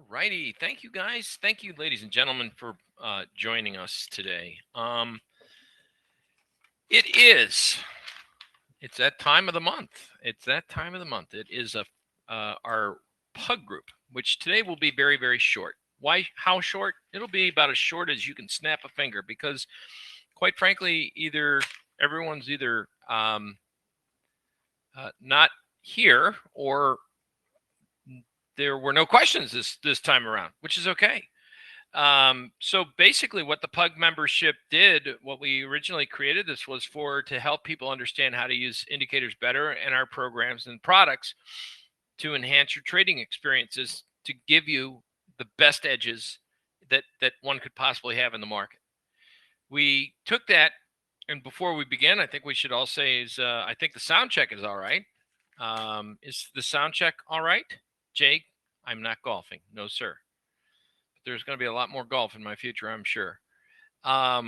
righty. Thank you, guys. Thank you, ladies and gentlemen, for joining us today. It is. It's that time of the month. It's that time of the month. It is our PUG group, which today will be very, very short. Why? How short? It'll be about as short as you can snap a finger, because, quite frankly, everyone's either not here, or there were no questions this time around, which is okay. So basically what the PUG membership did, what we originally created this was for, to help people understand how to use indicators better in our programs and products to enhance your trading experiences, to give you the best edges that one could possibly have in the market. We took that, and before we begin, I think we should all say is, I think the sound check is all right. Is the sound check all right? Jake, I'm not golfing. No, sir. There's going to be a lot more golf in my future, I'm sure. Let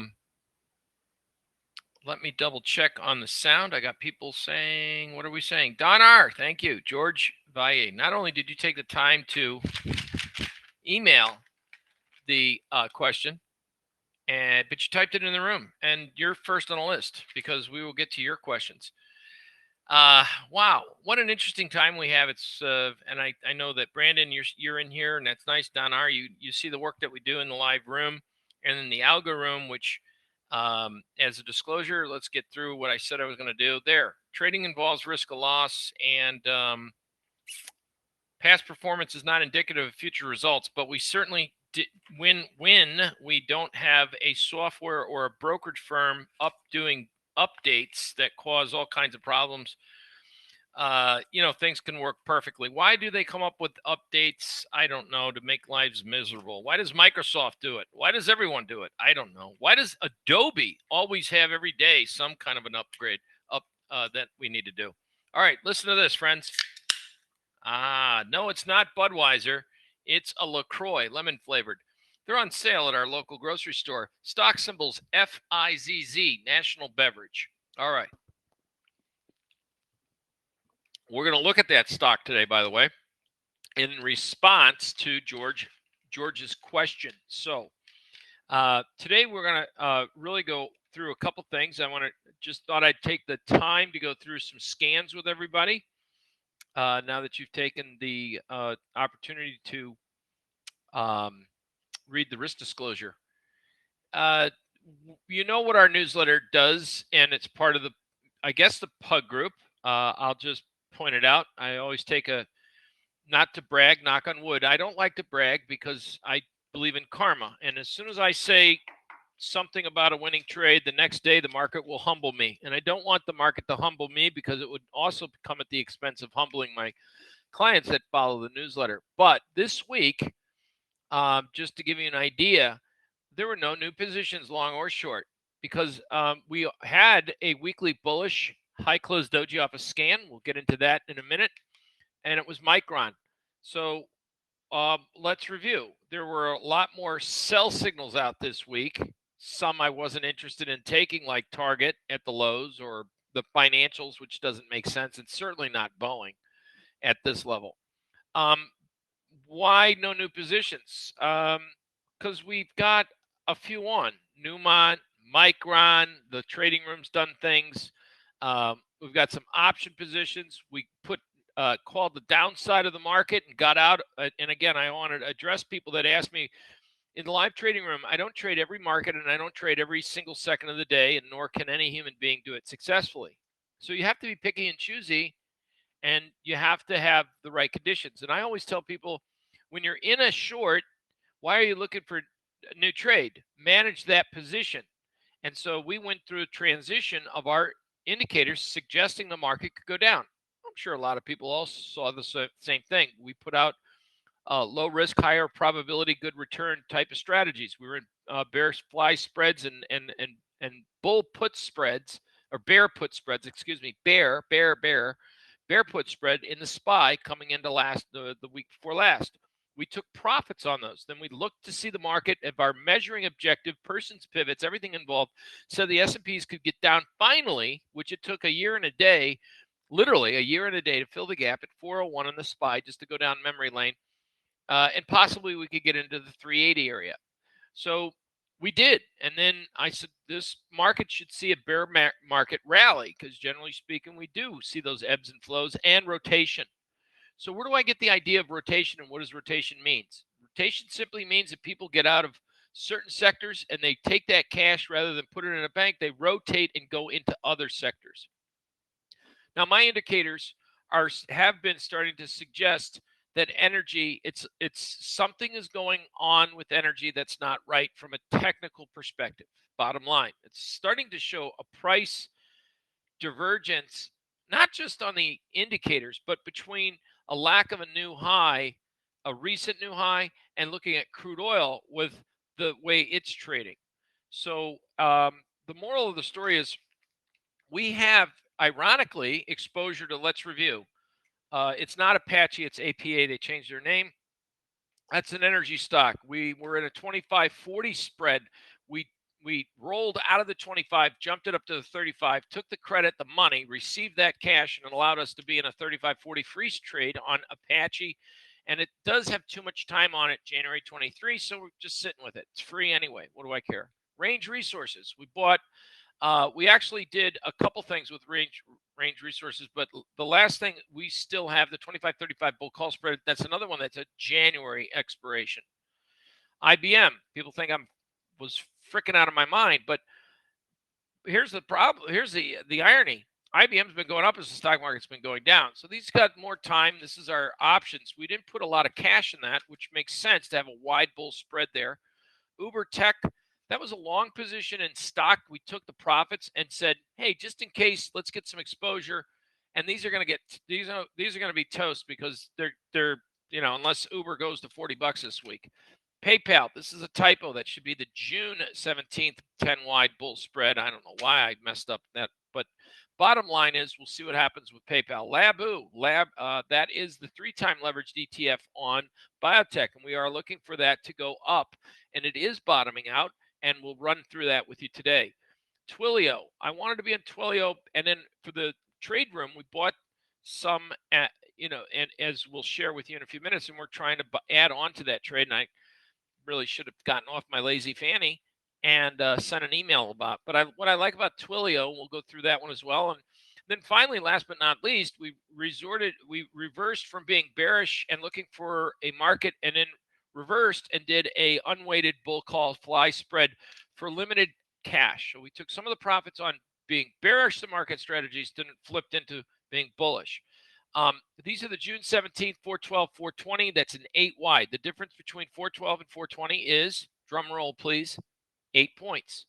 me double check on the sound. I got people saying, what are we saying? Don R., thank you. George Valle, not only did you take the time to email the question, but you typed it in the room, and you're first on the list because we will get to your questions. Wow, what an interesting time we have. It's and I know that Brandon, you're in here, and that's nice. Don R., you see the work that we do in the live room and in the algo room, which, as a disclosure, let's get through what I said I was going to do there. Trading involves risk of loss, and past performance is not indicative of future results, but we certainly when we don't have a software or a brokerage firm doing updates that cause all kinds of problems, things can work perfectly. Why do they come up with updates? I don't know, to make lives miserable. Why does Microsoft do it? Why does everyone do it? I don't know. Why does Adobe always have every day some kind of an upgrade that we need to do? All right, listen to this, friends. No, it's not Budweiser. It's a LaCroix, lemon flavored. They're on sale at our local grocery store. Stock symbols FIZZ, National Beverage. All right. We're going to look at that stock today, by the way, in response to George's question. So today we're going to really go through a couple things. Just thought I'd take the time to go through some scans with everybody. Now that you've taken the opportunity to read the risk disclosure. You know what our newsletter does, and it's part of the PUG group. I'll just point it out. I always take not to brag, knock on wood. I don't like to brag because I believe in karma. And as soon as I say something about a winning trade, the next day the market will humble me. And I don't want the market to humble me, because it would also come at the expense of humbling my clients that follow the newsletter. But this week, just to give you an idea, there were no new positions, long or short, because we had a weekly bullish high close doji off a scan. We'll get into that in a minute. And it was Micron. So let's review. There were a lot more sell signals out this week. Some I wasn't interested in taking, like Target at the lows, or the financials, which doesn't make sense, and certainly not Boeing at this level. Why no new positions? Because we've got a few on Newmont, Micron. The trading room's done things. We've got some option positions. We called the downside of the market and got out. And again, I want to address people that ask me in the live trading room. I don't trade every market, and I don't trade every single second of the day, and nor can any human being do it successfully. So you have to be picky and choosy, and you have to have the right conditions. And I always tell people, when you're in a short, why are you looking for a new trade? Manage that position. And so we went through a transition of our indicators suggesting the market could go down. I'm sure a lot of people also saw the same thing. We put out low risk, higher probability, good return type of strategies. We were in bear fly spreads and bull put spreads, or bear put spreads, excuse me, bear put spread in the SPY coming into the week before last. We took profits on those. Then we looked to see the market of our measuring objective, persons, pivots, everything involved. So the S&Ps could get down finally, which it took a year and a day, literally a year and a day, to fill the gap at 401 in the SPY, just to go down memory lane. and possibly we could get into the 380 area. So we did. And then I said, this market should see a bear market rally, because generally speaking, we do see those ebbs and flows and rotation. So where do I get the idea of rotation, and what does rotation means? Rotation simply means that people get out of certain sectors and they take that cash rather than put it in a bank. They rotate and go into other sectors. Now, my indicators have been starting to suggest that energy, it's something is going on with energy that's not right from a technical perspective. Bottom line, it's starting to show a price divergence, not just on the indicators, but between a lack of a new high, a recent new high, and looking at crude oil with the way it's trading. So the moral of the story is we have, ironically, exposure to, let's review. It's not Apache, it's APA. They changed their name. That's an energy stock. We were in a 25-40 spread. We rolled out of the 25, jumped it up to the 35, took the credit, the money, received that cash, and it allowed us to be in a 35-40 freeze trade on Apache. And it does have too much time on it, January 23, so we're just sitting with it. It's free anyway. What do I care? Range Resources. We bought. We actually did a couple things with range resources, but the last thing, we still have the 25-35 bull call spread. That's another one that's a January expiration. IBM, people think I'm was freaking out of my mind, but here's the problem. Here's the irony. IBM's been going up as the stock market's been going down. So these got more time. This is our options. We didn't put a lot of cash in that, which makes sense to have a wide bull spread there. Uber Tech, that was a long position in stock. We took the profits and said, hey, just in case, let's get some exposure. And these are going to get these are going to be toast, because they're unless Uber goes to $40 this week. PayPal, this is a typo. That should be the June 17th 10 wide bull spread. I don't know why I messed up that, but bottom line is we'll see what happens with PayPal. That is the 3-time leveraged ETF on biotech, and we are looking for that to go up, and it is bottoming out, and we'll run through that with you today. Twilio, I wanted to be in Twilio, and then for the trade room, we bought some, and as we'll share with you in a few minutes, and we're trying to add on to that trade, and I really should have gotten off my lazy fanny and sent an email about. But what I like about Twilio, we'll go through that one as well. And then finally, last but not least, we reversed from being bearish and looking for a market, and then reversed and did a unweighted bull call fly spread for limited cash. So we took some of the profits on being bearish, the market strategies, then flipped into being bullish. These are the June 17th, 412, 420. That's an 8 wide. The difference between 412 and 420 is, drum roll please, 8 points.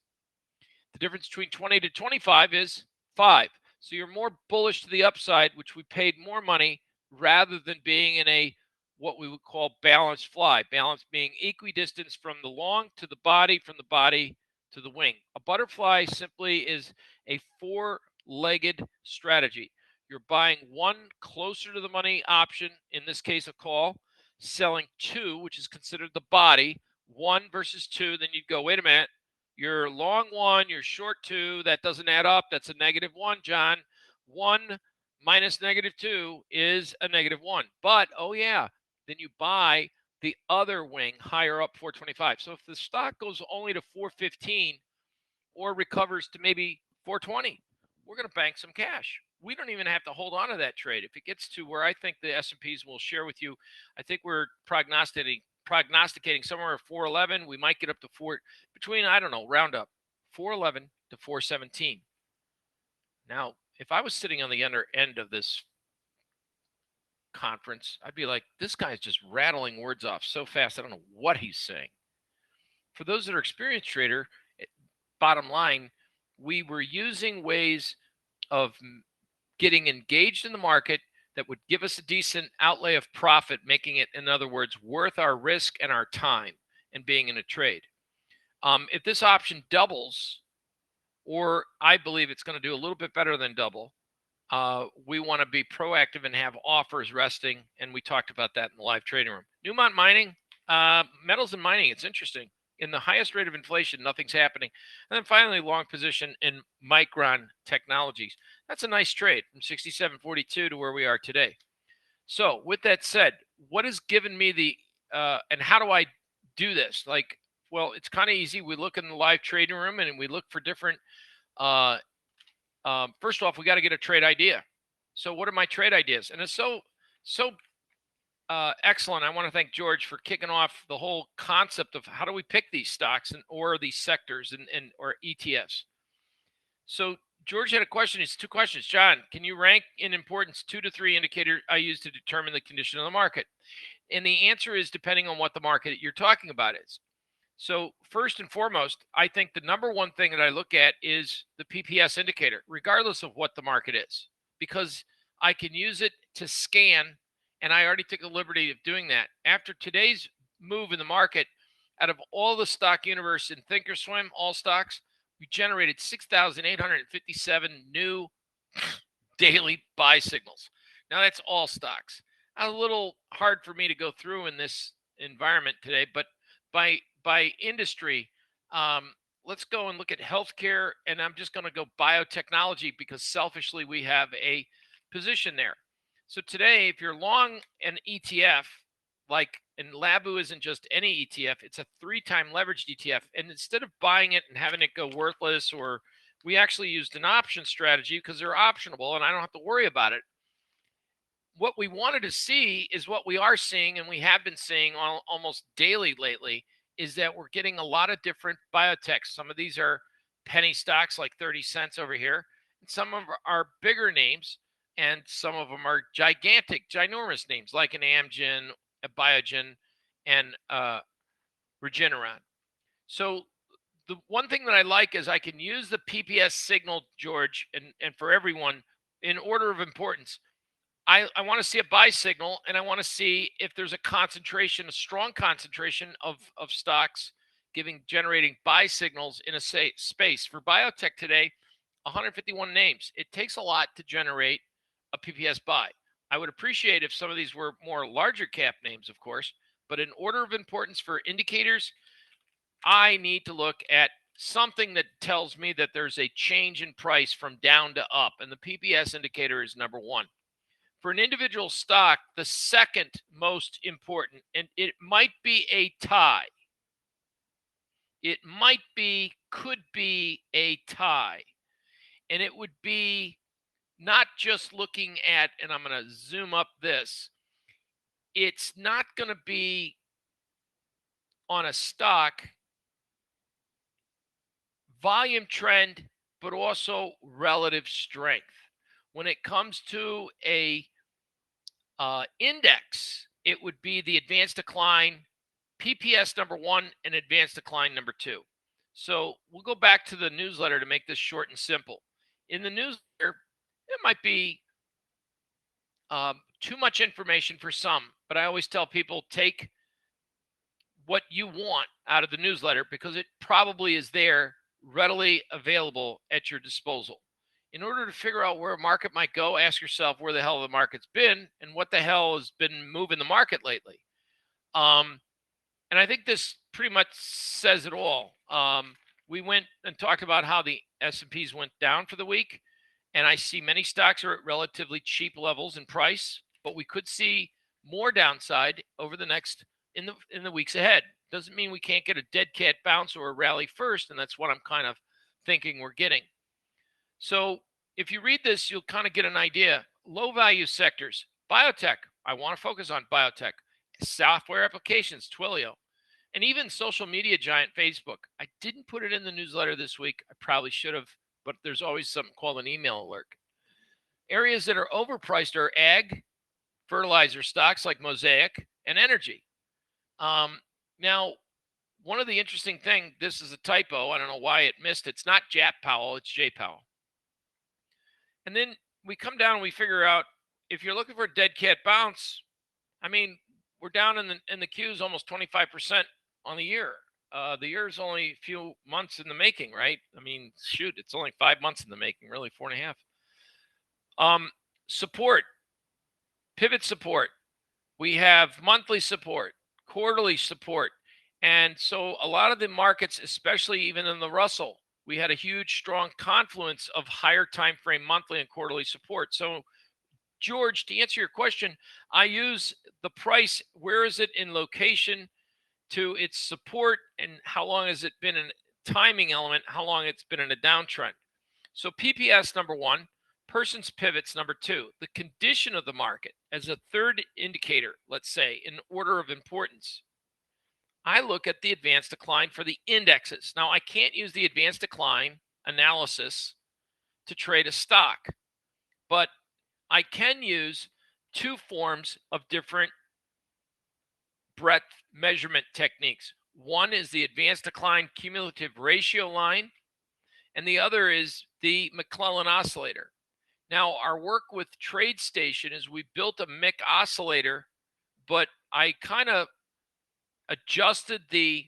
The difference between 20 to 25 is 5. So you're more bullish to the upside, which we paid more money, rather than being in a what we would call balanced fly. Balance being equidistance from the long to the body, from the body to the wing. A butterfly simply is a 4-legged strategy. You're buying one closer to the money option, in this case a call, selling 2, which is considered the body, 1 versus 2. Then you'd go, wait a minute, you're long 1, you're short 2. That doesn't add up. That's a -1, John. 1 minus -2 is a -1. But, oh yeah, then you buy the other wing higher up, 425. So if the stock goes only to 415 or recovers to maybe 420, we're going to bank some cash. We don't even have to hold on to that trade. If it gets to where I think the S&Ps will share with you, I think we're prognosticating somewhere at 411. We might get up to between, I don't know, round up 411 to 417. Now, if I was sitting on the other end of this conference, I'd be like, this guy's just rattling words off so fast, I don't know what he's saying. For those that are experienced trader, bottom line, we were using ways of getting engaged in the market that would give us a decent outlay of profit, making it, in other words, worth our risk and our time and being in a trade. If this option doubles, or I believe it's going to do a little bit better than double, we want to be proactive and have offers resting, and we talked about that in the live trading room. Newmont Mining, metals and mining, it's interesting. In the highest rate of inflation, nothing's happening. And then finally, long position in Micron Technologies. That's a nice trade from 67.42 to where we are today. So with that said, what has given me the and how do I do this? Like, well, it's kind of easy. We look in the live trading room and we look for different. First off, we got to get a trade idea. So, what are my trade ideas? And it's so excellent. I want to thank George for kicking off the whole concept of how do we pick these stocks or these sectors and or ETFs. So George had a question. It's two questions. John, can you rank in importance 2 to 3 indicators I use to determine the condition of the market? And the answer is depending on what the market you're talking about is. So first and foremost, I think the number one thing that I look at is the PPS indicator, regardless of what the market is, because I can use it to scan, and I already took the liberty of doing that. After today's move in the market, out of all the stock universe in Thinkorswim, all stocks, we generated 6,857 new daily buy signals. Now that's all stocks. A little hard for me to go through in this environment today, but by industry, let's go and look at healthcare, and I'm just going to go biotechnology because selfishly we have a position there. So today, if you're long an ETF, and Labu isn't just any ETF, it's a 3-time leveraged ETF. And instead of buying it and having it go worthless, or we actually used an option strategy because they're optionable and I don't have to worry about it. What we wanted to see is what we are seeing, and we have been seeing almost daily lately, is that we're getting a lot of different biotechs. Some of these are penny stocks, like 30 cents over here. And some of them are bigger names, and some of them are gigantic, ginormous names, like an Amgen, a Biogen, and Regeneron. So the one thing that I like is I can use the PPS signal, George, and for everyone in order of importance. I want to see a buy signal, and I want to see if there's a concentration, a strong concentration of stocks generating buy signals in a space. For biotech today, 151 names. It takes a lot to generate a PPS buy. I would appreciate if some of these were more larger cap names, of course, but in order of importance for indicators, I need to look at something that tells me that there's a change in price from down to up, and the PPS indicator is number one. For an individual stock, the second most important, and it might be a tie. It could be a tie. And it would be not just looking at, and I'm going to zoom up this, it's not going to be on a stock volume trend, but also relative strength. When it comes to a index, it would be the advanced decline, PPS number one, and advanced decline number two. So we'll go back to the newsletter to make this short and simple. In the newsletter, it might be too much information for some, but I always tell people take what you want out of the newsletter because it probably is there readily available at your disposal. In order to figure out where a market might go, ask yourself where the hell the market's been and what the hell has been moving the market lately. And I think this pretty much says it all. We went and talked about how the S&Ps went down for the week, and I see many stocks are at relatively cheap levels in price, but we could see more downside over the next in the weeks ahead. Doesn't mean we can't get a dead cat bounce or a rally first, and that's what I'm kind of thinking we're getting. So if you read this, you'll kind of get an idea. Low value sectors, biotech. I want to focus on biotech. Software applications, Twilio, and even social media giant Facebook. I didn't put it in the newsletter this week. I probably should have, but there's always something called an email alert. Areas that are overpriced are ag, fertilizer stocks like Mosaic, and energy. Now, one of the interesting things, this is a typo. I don't know why it missed. It's not Jap Powell, it's J Powell. And then we come down and we figure out if you're looking for a dead cat bounce, I mean, we're down in the Qs almost 25% on the year. The year is only a few months in the making, right? I mean, shoot, it's only 5 months in the making, really 4.5. Support, pivot support. We have monthly support, quarterly support. And so a lot of the markets, especially even in the Russell, we had a huge, strong confluence of higher time frame monthly and quarterly support. So George, to answer your question, I use the price. Where is it in location to its support, and how long has it been in timing element, how long it's been in a downtrend. So PPS number one, person's pivots number two, the condition of the market as a third indicator, let's say in order of importance. I look at the advanced decline for the indexes. Now I can't use the advanced decline analysis to trade a stock, but I can use two forms of different breadth measurement techniques. One is the advanced decline cumulative ratio line, and the other is the McClellan oscillator. Now, our work with TradeStation is we built a Mc oscillator, but I kind of adjusted the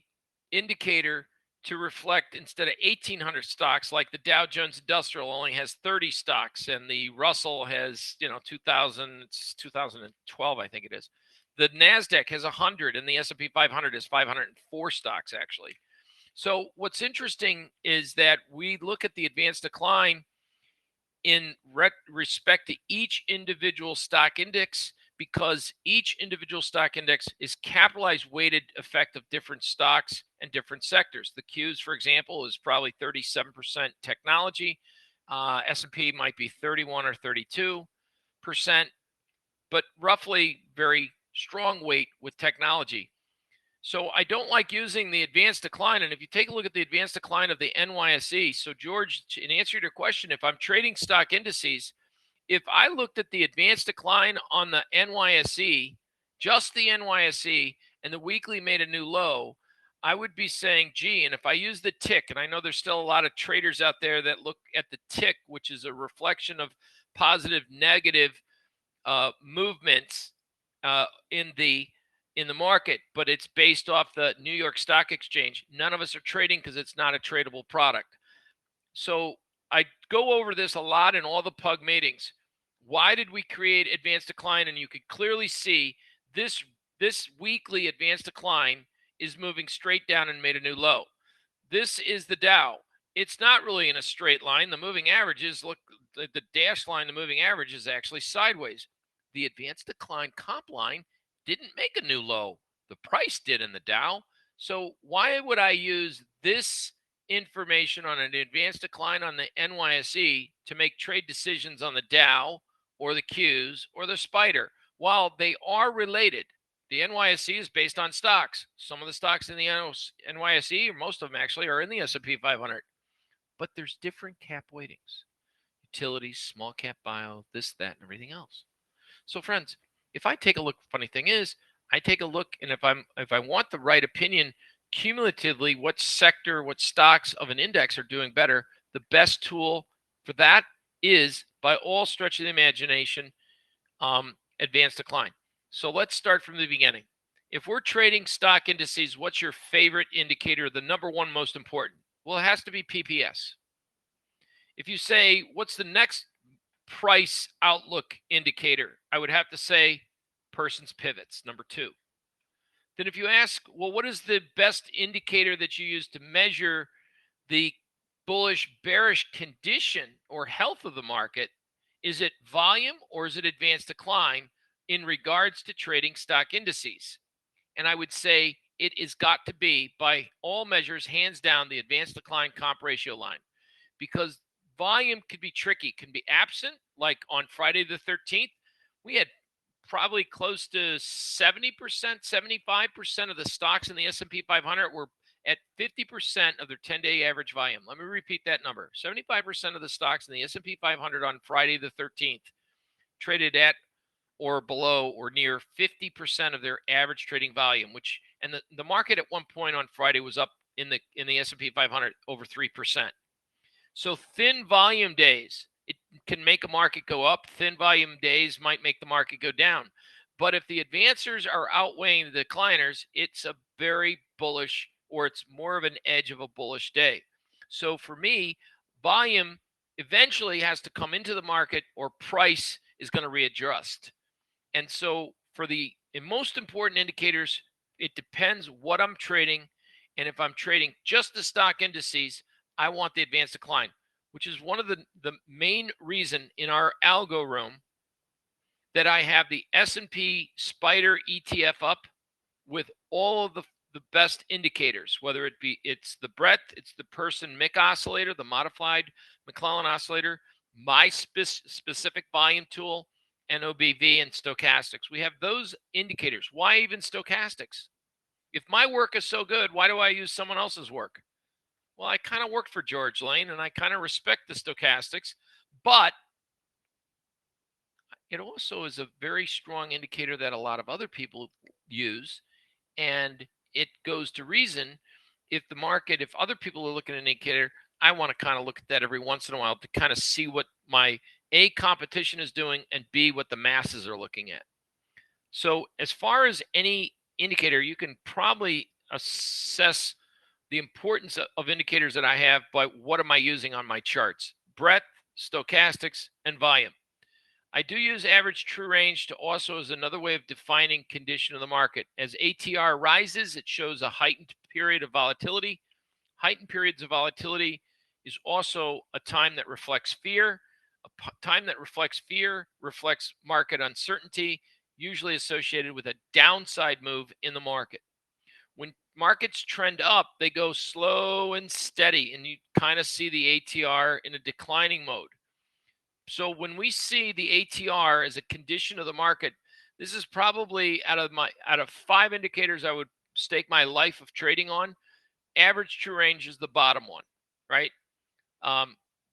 indicator to reflect, instead of 1,800 stocks, like the Dow Jones Industrial only has 30 stocks, and the Russell has, 2,000. It's 2012, I think it is. The NASDAQ has 100, and the S&P 500 is 504 stocks, actually. So what's interesting is that we look at the advanced decline in respect to each individual stock index, because each individual stock index is capitalized weighted effect of different stocks and different sectors. The Qs, for example, is probably 37% technology. S&P might be 31 or 32%, but roughly very strong weight with technology. So I don't like using the advanced decline. And if you take a look at the advanced decline of the NYSE, so George, in answer to your question, if I'm trading stock indices, if I looked at the advanced decline on the NYSE, just the NYSE, and the weekly made a new low, I would be saying, gee, and if I use the tick, and I know there's still a lot of traders out there that look at the tick, which is a reflection of positive, negative movements in the market, but it's based off the New York Stock Exchange. None of us are trading because it's not a tradable product. So I go over this a lot in all the PUG meetings. Why did we create advanced decline? And you could clearly see this weekly advanced decline is moving straight down and made a new low. This is the Dow. It's not really in a straight line. The moving averages, look, the dashed line, the moving average is actually sideways. The advanced decline comp line didn't make a new low. The price did in the Dow. So why would I use this information on an advanced decline on the NYSE to make trade decisions on the Dow or the Qs or the Spider? While they are related, the NYSE is based on stocks. Some of the stocks in the NYSE, or most of them actually, are in the S&P 500. But there's different cap weightings. Utilities, small cap bio, this, that, and everything else. So friends, if I take a look, funny thing is, I take a look, and if I want the right opinion, cumulatively, what sector, what stocks of an index are doing better, the best tool for that is, by all stretch of the imagination, advanced decline. So let's start from the beginning. If we're trading stock indices, what's your favorite indicator, the number one most important? Well, it has to be PPS. If you say, what's the next price outlook indicator, I would have to say person's pivots, number two. Then if you ask, well, what is the best indicator that you use to measure the bullish bearish condition or health of the market? Is it volume or is it advanced decline in regards to trading stock indices? And I would say it is got to be, by all measures, hands down, the advanced decline comp ratio line, because volume could be tricky, can be absent. Like on Friday the 13th, we had probably close to 70%, 75% of the stocks in the S&P 500 were at 50% of their 10-day average volume. Let me repeat that number. 75% of the stocks in the S&P 500 on Friday the 13th traded at or below or near 50% of their average trading volume, which, and the market at one point on Friday was up in the S&P 500 over 3%. So thin volume days, it can make a market go up. Thin volume days might make the market go down. But if the advancers are outweighing the decliners, it's a very bullish, or it's more of an edge of a bullish day. So for me, volume eventually has to come into the market, or price is going to readjust. And so for the most important indicators, it depends what I'm trading. And if I'm trading just the stock indices, I want the advanced decline, which is one of the main reason in our algo room that I have the S&P Spider ETF up with all of the best indicators, whether it's the breadth, it's the Person MIC oscillator, the modified McClellan oscillator, my specific volume tool, NOBV, and stochastics. We have those indicators. Why even stochastics? If my work is so good, why do I use someone else's work? Well, I kind of worked for George Lane, and I kind of respect the stochastics, but it also is a very strong indicator that a lot of other people use, and it goes to reason. If other people are looking at an indicator, I want to kind of look at that every once in a while to kind of see what my A, competition is doing, and B, what the masses are looking at. So as far as any indicator, you can probably assess the importance of indicators that I have by what am I using on my charts: breadth, stochastics, and volume. I do use average true range to also as another way of defining condition of the market. As ATR rises, it shows a heightened period of volatility. Heightened periods of volatility is also a time that reflects fear. A time that reflects fear reflects market uncertainty, usually associated with a downside move in the market. When markets trend up, they go slow and steady, and you kind of see the ATR in a declining mode. So when we see the ATR as a condition of the market, this is probably out of 5 indicators I would stake my life of trading on. Average true range is the bottom one, right?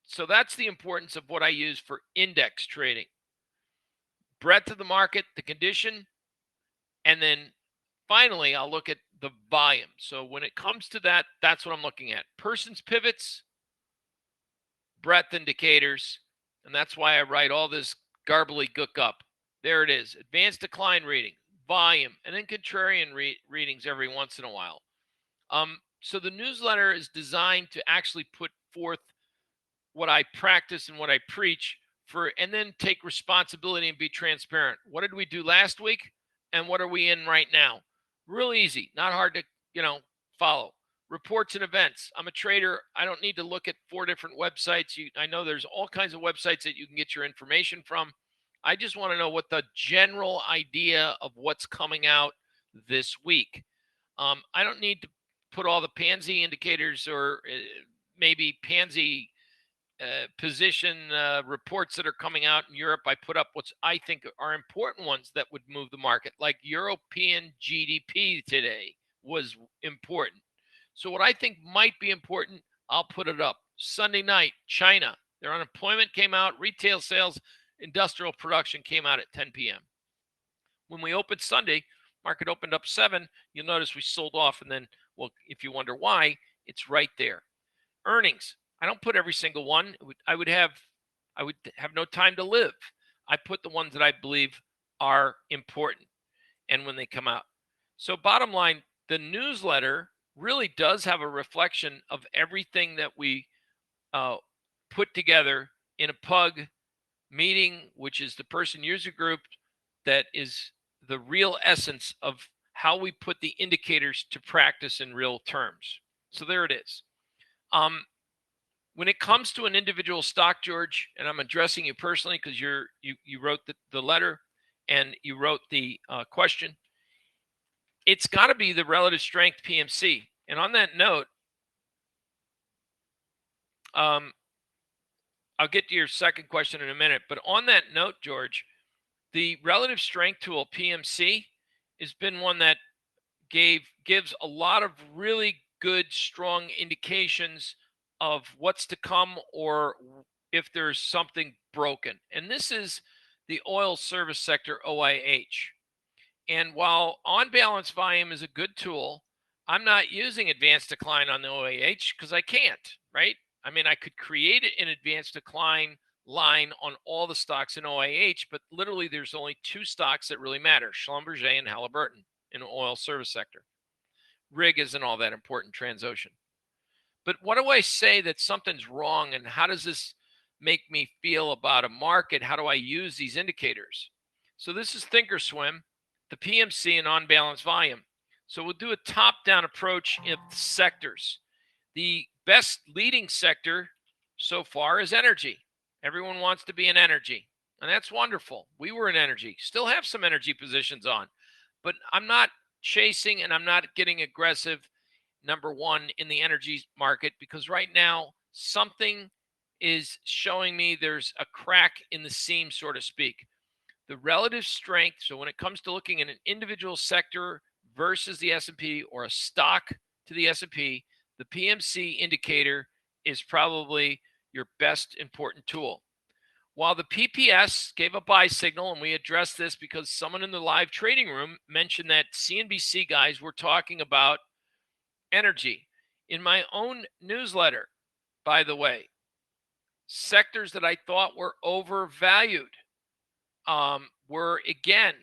So that's the importance of what I use for index trading. Breadth of the market, the condition, and then finally, I'll look at the volume. So when it comes to that, that's what I'm looking at. Person's pivots, breadth indicators, and that's why I write all this gook up. There it is. Advanced decline reading, volume, and then contrarian readings every once in a while. So the newsletter is designed to actually put forth what I practice and what I preach and then take responsibility and be transparent. What did we do last week? And what are we in right now? Real easy, not hard to, follow. Reports and events. I'm a trader. I don't need to look at 4 different websites. I know there's all kinds of websites that you can get your information from. I just want to know what the general idea of what's coming out this week. I don't need to put all the pansy indicators or maybe pansy position reports that are coming out in Europe. I put up what I think are important ones that would move the market, like European GDP today was important. So what I think might be important, I'll put it up. Sunday night, China, their unemployment came out, retail sales, industrial production came out at 10 p.m. When we opened Sunday, market opened up 7. You'll notice we sold off, and then, well, if you wonder why, it's right there. Earnings. I don't put every single one. I would have no time to live. I put the ones that I believe are important and when they come out. So bottom line, the newsletter really does have a reflection of everything that we put together in a PUG meeting, which is the person user group that is the real essence of how we put the indicators to practice in real terms. So there it is. When it comes to an individual stock, George, and I'm addressing you personally because you wrote the letter and you wrote the question, it's got to be the relative strength PMC. And on that note, I'll get to your second question in a minute. But on that note, George, the relative strength tool PMC has been one that gives a lot of really good, strong indications of what's to come or if there's something broken. And this is the oil service sector, OIH. And while on balance volume is a good tool, I'm not using advanced decline on the OIH because I can't, right? I mean, I could create an advanced decline line on all the stocks in OIH, but literally there's only 2 stocks that really matter, Schlumberger and Halliburton in the oil service sector. Rig isn't all that important, Transocean. But what do I say that something's wrong, and how does this make me feel about a market? How do I use these indicators? So this is Thinkorswim, the PMC, and on balance volume. So we'll do a top-down approach of the sectors. The best leading sector so far is energy. Everyone wants to be in energy. and that's wonderful. We were in energy, still have some energy positions on, but I'm not chasing and I'm not getting aggressive, number one, in the energy market, because right now something is showing me there's a crack in the seam, so to speak. The relative strength, so when it comes to looking at an individual sector versus the S&P or a stock to the S&P, the PMC indicator is probably your best important tool. While the PPS gave a buy signal, and we addressed this because someone in the live trading room mentioned that CNBC guys were talking about energy. In my own newsletter, by the way, sectors that I thought were overvalued were, again,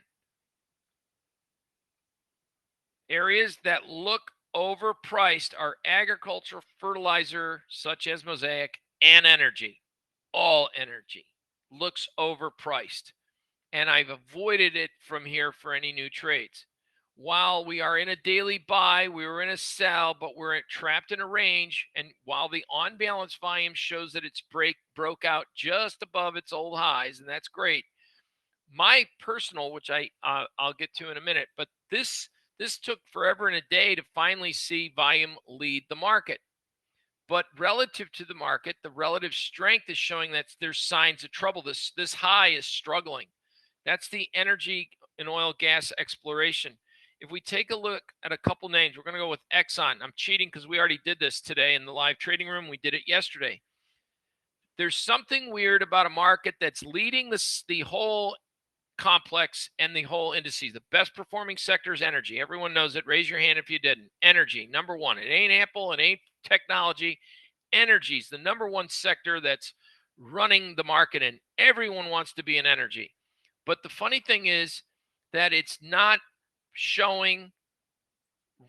areas that look overpriced are agriculture, fertilizer, such as Mosaic, and energy. All energy looks overpriced, and I've avoided it from here for any new trades. While we are in a daily buy, we were in a sell, but we're trapped in a range. And while the on balance volume shows that it's broke out just above its old highs, and that's great. My personal, which I'll get to in a minute, but this took forever and a day to finally see volume lead the market. But relative to the market, the relative strength is showing that there's signs of trouble. This high is struggling. That's the energy and oil gas exploration. If we take a look at a couple names, we're going to go with Exxon. I'm cheating because we already did this today in the live trading room. We did it yesterday. There's something weird about a market that's leading the whole complex and the whole indices. The best performing sector is energy. Everyone knows it. Raise your hand if you didn't. Energy, number one. It ain't Apple. It ain't technology. Energy is the number one sector that's running the market, and everyone wants to be in energy. But the funny thing is that it's not showing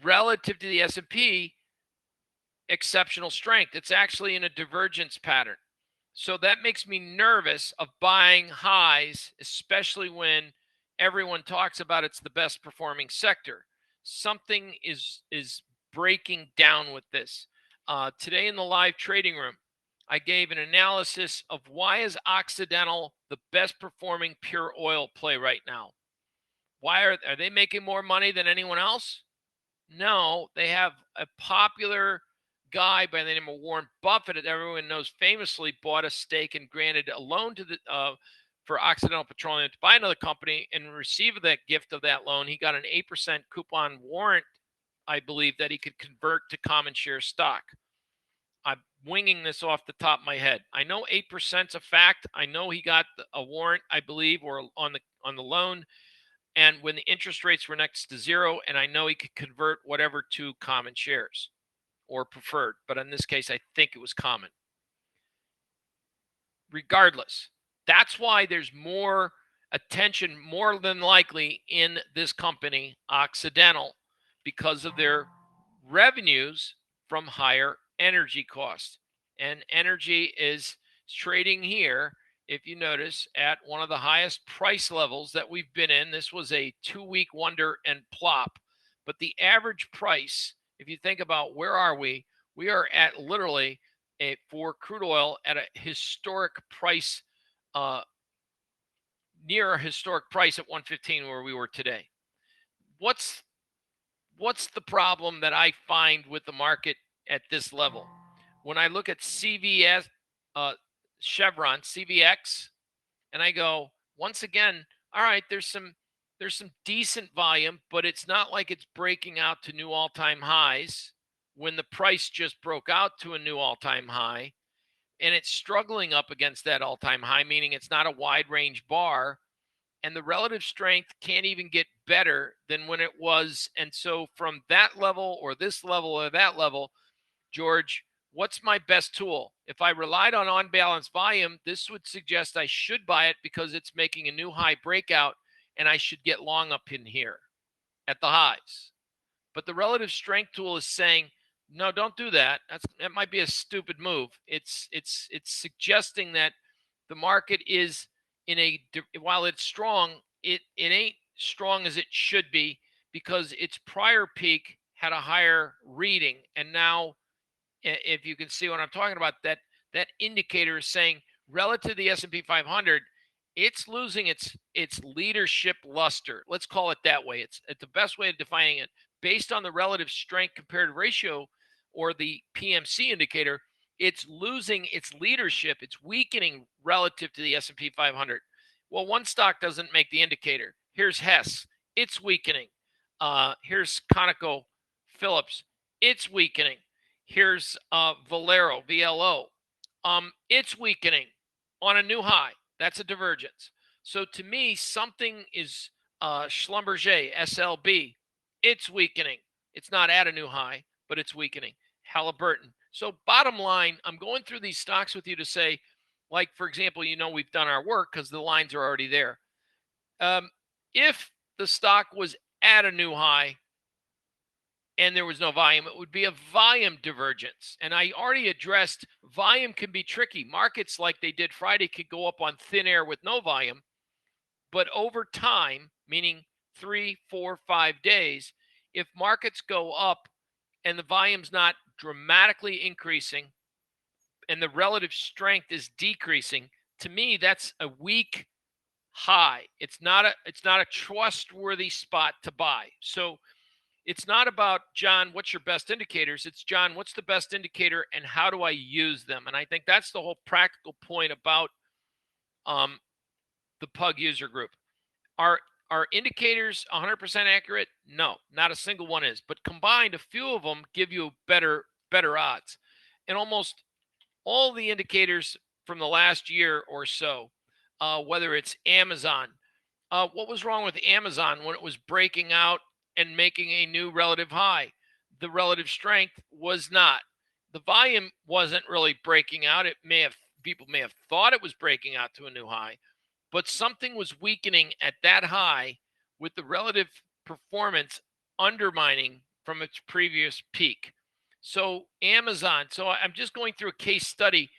relative to the S&P exceptional strength. It's actually in a divergence pattern. So that makes me nervous of buying highs, especially when everyone talks about it's the best performing sector. Something is breaking down with this. Today in the live trading room, I gave an analysis of why is Occidental the best performing pure oil play right now. Why are they making more money than anyone else? No, they have a popular guy by the name of Warren Buffett, that everyone knows famously bought a stake and granted a loan to the for Occidental Petroleum to buy another company, and receive that gift of that loan, he got an 8% coupon warrant, I believe, that he could convert to common share stock. I'm winging this off the top of my head. I know 8% is a fact. I know he got a warrant, I believe, or on the loan, and when the interest rates were next to zero, and I know he could convert whatever to common shares or preferred, but in this case, I think it was common. Regardless, that's why there's more attention, more than likely, in this company, Occidental, because of their revenues from higher energy costs. And energy is trading here, if you notice, at one of the highest price levels that we've been in. This was a 2-week wonder and plop, but the average price, if you think about where are we are at literally for crude oil at a historic price, near a historic price at 115 where we were today. What's the problem that I find with the market at this level? When I look at CVS, Chevron, CVX, and I go, once again, all right, there's some decent volume, but it's not like it's breaking out to new all-time highs when the price just broke out to a new all-time high, and it's struggling up against that all-time high, meaning it's not a wide range bar, and the relative strength can't even get better than when it was. And so from that level or this level or that level, George, what's my best tool? If I relied on balance volume, this would suggest I should buy it because it's making a new high breakout, and I should get long up in here at the highs. But the relative strength tool is saying, no, don't do that. That might be a stupid move. It's suggesting that the market is while it's strong, it ain't strong as it should be, because its prior peak had a higher reading, and now, if you can see what I'm talking about, that indicator is saying relative to the S&P 500, it's losing its leadership luster. Let's call it that way. It's the best way of defining it. Based on the relative strength comparative ratio, or the PMC indicator, it's losing its leadership. It's weakening relative to the S&P 500. Well, one stock doesn't make the indicator. Here's Hess. It's weakening. Here's ConocoPhillips. It's weakening. Here's Valero, VLO. It's weakening on a new high. That's a divergence. So to me, something is Schlumberger, SLB. It's weakening. It's not at a new high, but it's weakening. Halliburton. So bottom line, I'm going through these stocks with you to say, like, for example, we've done our work because the lines are already there. If the stock was at a new high and there was no volume, it would be a volume divergence. And I already addressed volume can be tricky. Markets, like they did Friday, could go up on thin air with no volume. But over time, meaning 3, 4, 5 days, if markets go up and the volume's not dramatically increasing and the relative strength is decreasing, to me, that's a weak high. It's not a trustworthy spot to buy. So it's not about, John, what's your best indicators? It's, John, what's the best indicator and how do I use them? And I think that's the whole practical point about the PUG user group. Are indicators 100% accurate? No, not a single one is. But combined, a few of them give you better odds. And almost all the indicators from the last year or so, whether it's Amazon, what was wrong with Amazon when it was breaking out and making a new relative high? The relative strength was not. The volume wasn't really breaking out. People may have thought it was breaking out to a new high, but something was weakening at that high with the relative performance undermining from its previous peak. So Amazon, so I'm just going through a case study.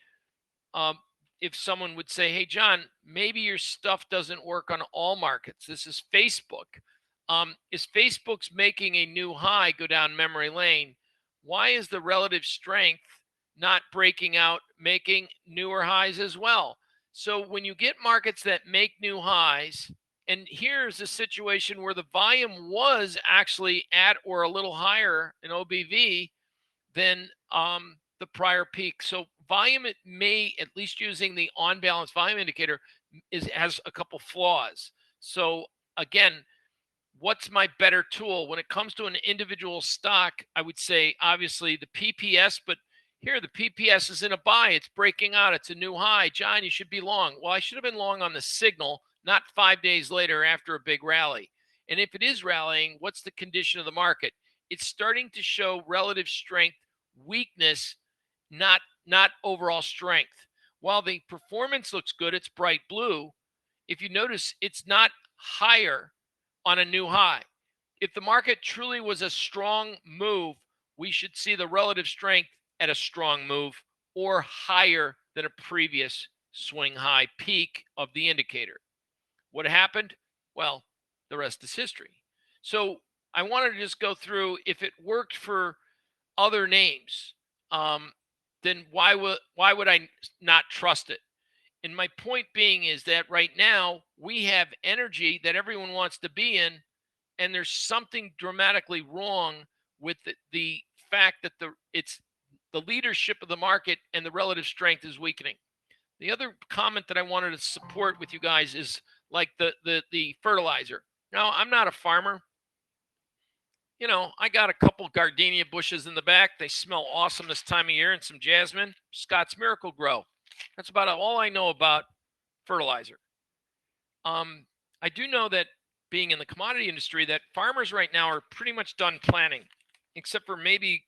If someone would say, hey, John, maybe your stuff doesn't work on all markets. This is Facebook. Is Facebook's making a new high go down memory lane? Why is the relative strength not breaking out, making newer highs as well? So when you get markets that make new highs, and here's a situation where the volume was actually at or a little higher in OBV than the prior peak. So volume, it may, at least using the on balance volume indicator, has a couple flaws. So again, what's my better tool when it comes to an individual stock? I would say obviously the PPS, but here the PPS is in a buy. It's breaking out. It's a new high. John, you should be long. Well, I should have been long on the signal, not 5 days later after a big rally. And if it is rallying, what's the condition of the market? It's starting to show relative strength, weakness, not overall strength. While the performance looks good, it's bright blue. If you notice, it's not higher on a new high. If the market truly was a strong move, we should see the relative strength at a strong move or higher than a previous swing high peak of the indicator. What happened? Well, the rest is history. So I wanted to just go through, if it worked for other names, then why would I not trust it? And my point being is that right now we have energy that everyone wants to be in, and there's something dramatically wrong with the fact that it's the leadership of the market and the relative strength is weakening. The other comment that I wanted to support with you guys is like the fertilizer. Now, I'm not a farmer. I got a couple gardenia bushes in the back. They smell awesome this time of year, and some jasmine. Scott's Miracle Grow. That's about all I know about fertilizer. I do know that, being in the commodity industry, that farmers right now are pretty much done planting, except for maybe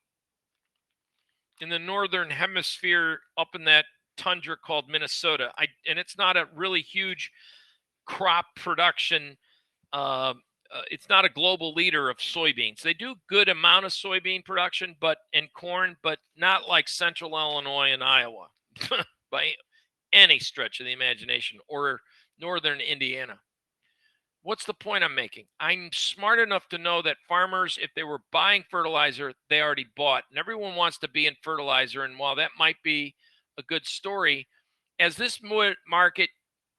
in the northern hemisphere up in that tundra called Minnesota. And it's not a really huge crop production. It's not a global leader of soybeans. They do good amount of soybean production, and corn, but not like Central Illinois and Iowa by any stretch of the imagination, or northern Indiana. What's the point I'm making? I'm smart enough to know that farmers, if they were buying fertilizer, they already bought, and everyone wants to be in fertilizer. And while that might be a good story, as this market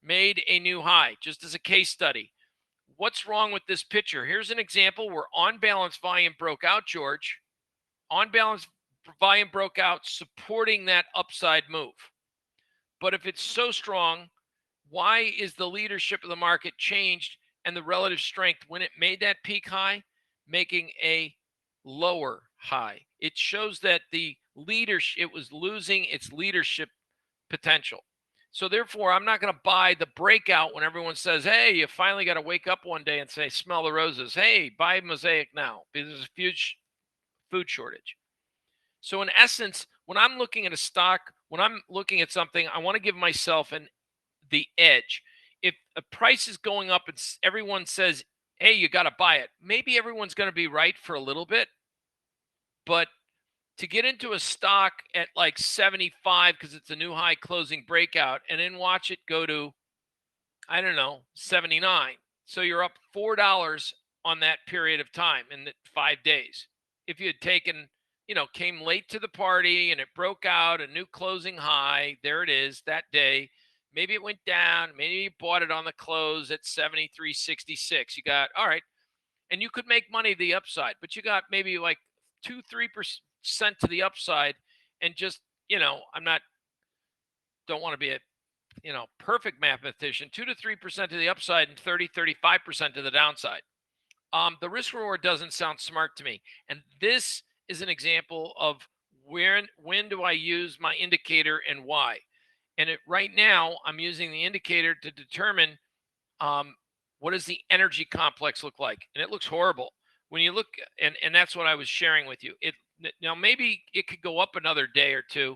made a new high, just as a case study. What's wrong with this picture? Here's an example where on balance volume broke out, George. On balance volume broke out, supporting that upside move. But if it's so strong, why is the leadership of the market changed and the relative strength when it made that peak high, making a lower high? It shows that the leadership, it was losing its leadership potential. So therefore, I'm not going to buy the breakout when everyone says, hey, you finally got to wake up one day and say, smell the roses. Hey, buy Mosaic now because there's a huge food shortage. So in essence, when I'm looking at a stock, when I'm looking at something, I want to give myself the edge. If a price is going up and everyone says, hey, you got to buy it, maybe everyone's going to be right for a little bit. But to get into a stock at like 75 because it's a new high closing breakout and then watch it go to, I don't know, 79. So you're up $4 on that period of time in 5 days. If you had taken, came late to the party and it broke out a new closing high, there it is that day. Maybe it went down. Maybe you bought it on the close at 73.66. You got, all right. And you could make money the upside, but you got maybe like 2-3% to the upside. And just, don't want to be a, perfect mathematician, 2 to 3% to the upside and 35% to the downside. The risk reward doesn't sound smart to me. And this is an example of when do I use my indicator and why? And right now, I'm using the indicator to determine what does the energy complex look like? And it looks horrible. When you look, and that's what I was sharing with you. Now, maybe it could go up another day or two,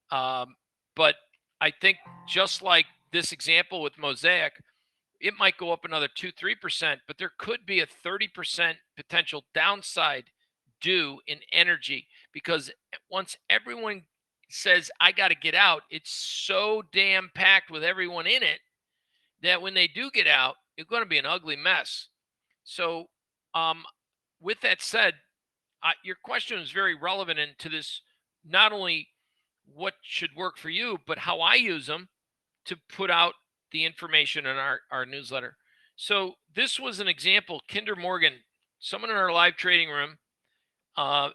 but I think just like this example with Mosaic, it might go up another 2-3%, but there could be a 30% potential downside due in energy because once everyone says, I got to get out, it's so damn packed with everyone in it that when they do get out, it's going to be an ugly mess. So with that said, your question is very relevant into this, not only what should work for you, but how I use them to put out the information in our newsletter. So this was an example. Kinder Morgan, someone in our live trading room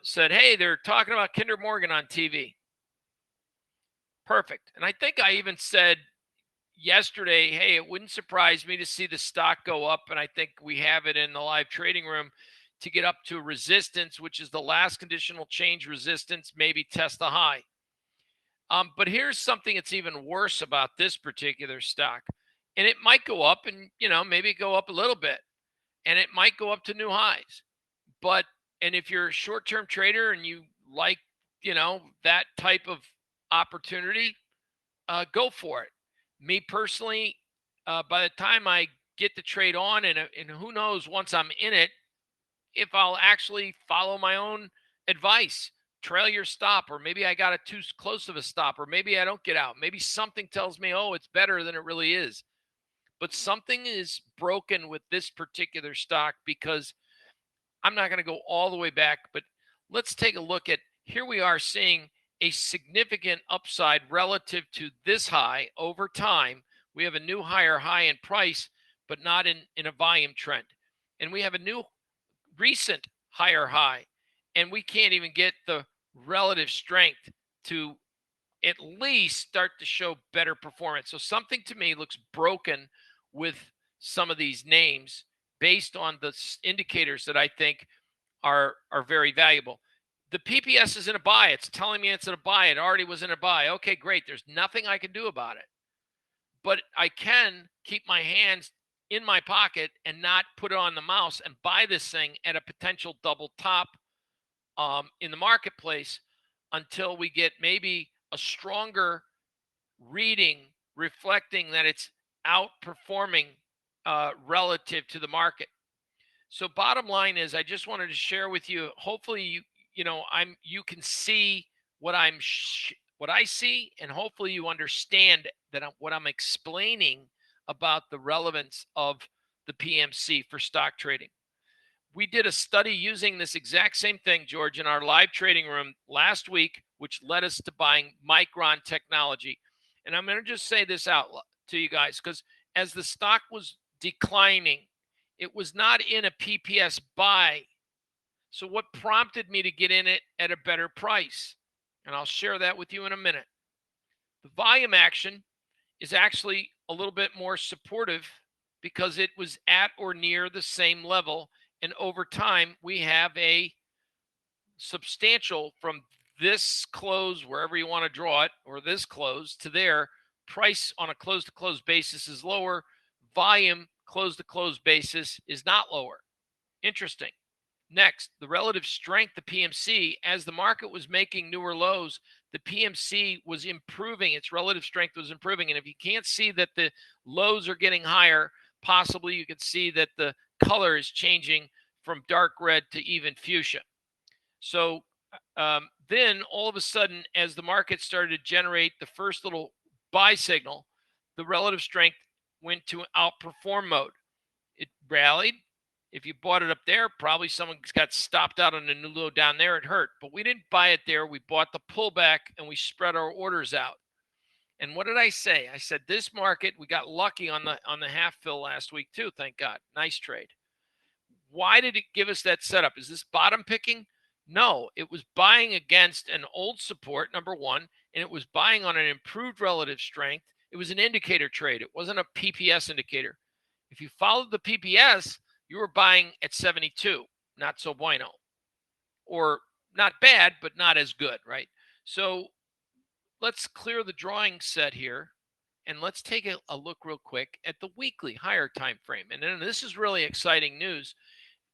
said, hey, they're talking about Kinder Morgan on TV. Perfect. And I think I even said yesterday, hey, it wouldn't surprise me to see the stock go up. And I think we have it in the live trading room to get up to resistance, which is the last conditional change resistance, maybe test the high. But here's something that's even worse about this particular stock. And it might go up and, maybe go up a little bit. And it might go up to new highs. And if you're a short-term trader and you like, that type of opportunity, go for it. Me personally, by the time I get the trade on, and who knows, once I'm in it, if I'll actually follow my own advice. Trail your stop, or maybe I got it too close of a stop, or maybe I don't get out. Maybe something tells me, oh, it's better than it really is. But something is broken with this particular stock because I'm not going to go all the way back, but let's take a look at, here we are seeing a significant upside relative to this high over time. We have a new higher high in price, but not in a volume trend. And we have a new recent higher high, and we can't even get the relative strength to at least start to show better performance. So something to me looks broken with some of these names based on the indicators that I think are very valuable. The PPS is in a buy. It's telling me it's in a buy. It already was in a buy. Okay, great. There's nothing I can do about it. But I can keep my hands in my pocket and not put it on the mouse and buy this thing at a potential double top in the marketplace until we get maybe a stronger reading reflecting that it's outperforming relative to the market. So bottom line is, I just wanted to share with you, hopefully you can see what I see, and hopefully you understand that what I'm explaining about the relevance of the PMC for stock trading. We did a study using this exact same thing, George, in our live trading room last week, which led us to buying Micron Technology. And I'm going to just say this out to you guys, because as the stock was declining, it was not in a PPS buy. So what prompted me to get in it at a better price? And I'll share that with you in a minute. The volume action is actually a little bit more supportive because it was at or near the same level. And over time, we have a substantial from this close, wherever you want to draw it, or this close to there, price on a close to close basis is lower. Volume close to close basis is not lower. Interesting. Next, the relative strength, the PMC, as the market was making newer lows, the PMC was improving. Its relative strength was improving. And if you can't see that the lows are getting higher, possibly you could see that the color is changing from dark red to even fuchsia. So then all of a sudden, as the market started to generate the first little buy signal, the relative strength went to outperform mode. It rallied. If you bought it up there, probably someone got stopped out on a new low down there. It hurt. But we didn't buy it there. We bought the pullback and we spread our orders out. And what did I say? I said this market, we got lucky on the half fill last week too, thank God. Nice trade. Why did it give us that setup? Is this bottom picking? No, it was buying against an old support, number one, and it was buying on an improved relative strength. It was an indicator trade. It wasn't a PPS indicator. If you followed the PPS, you were buying at 72, not so bueno, or not bad, but not as good, right? So let's clear the drawing set here, and let's take a look real quick at the weekly higher time frame. And then this is really exciting news,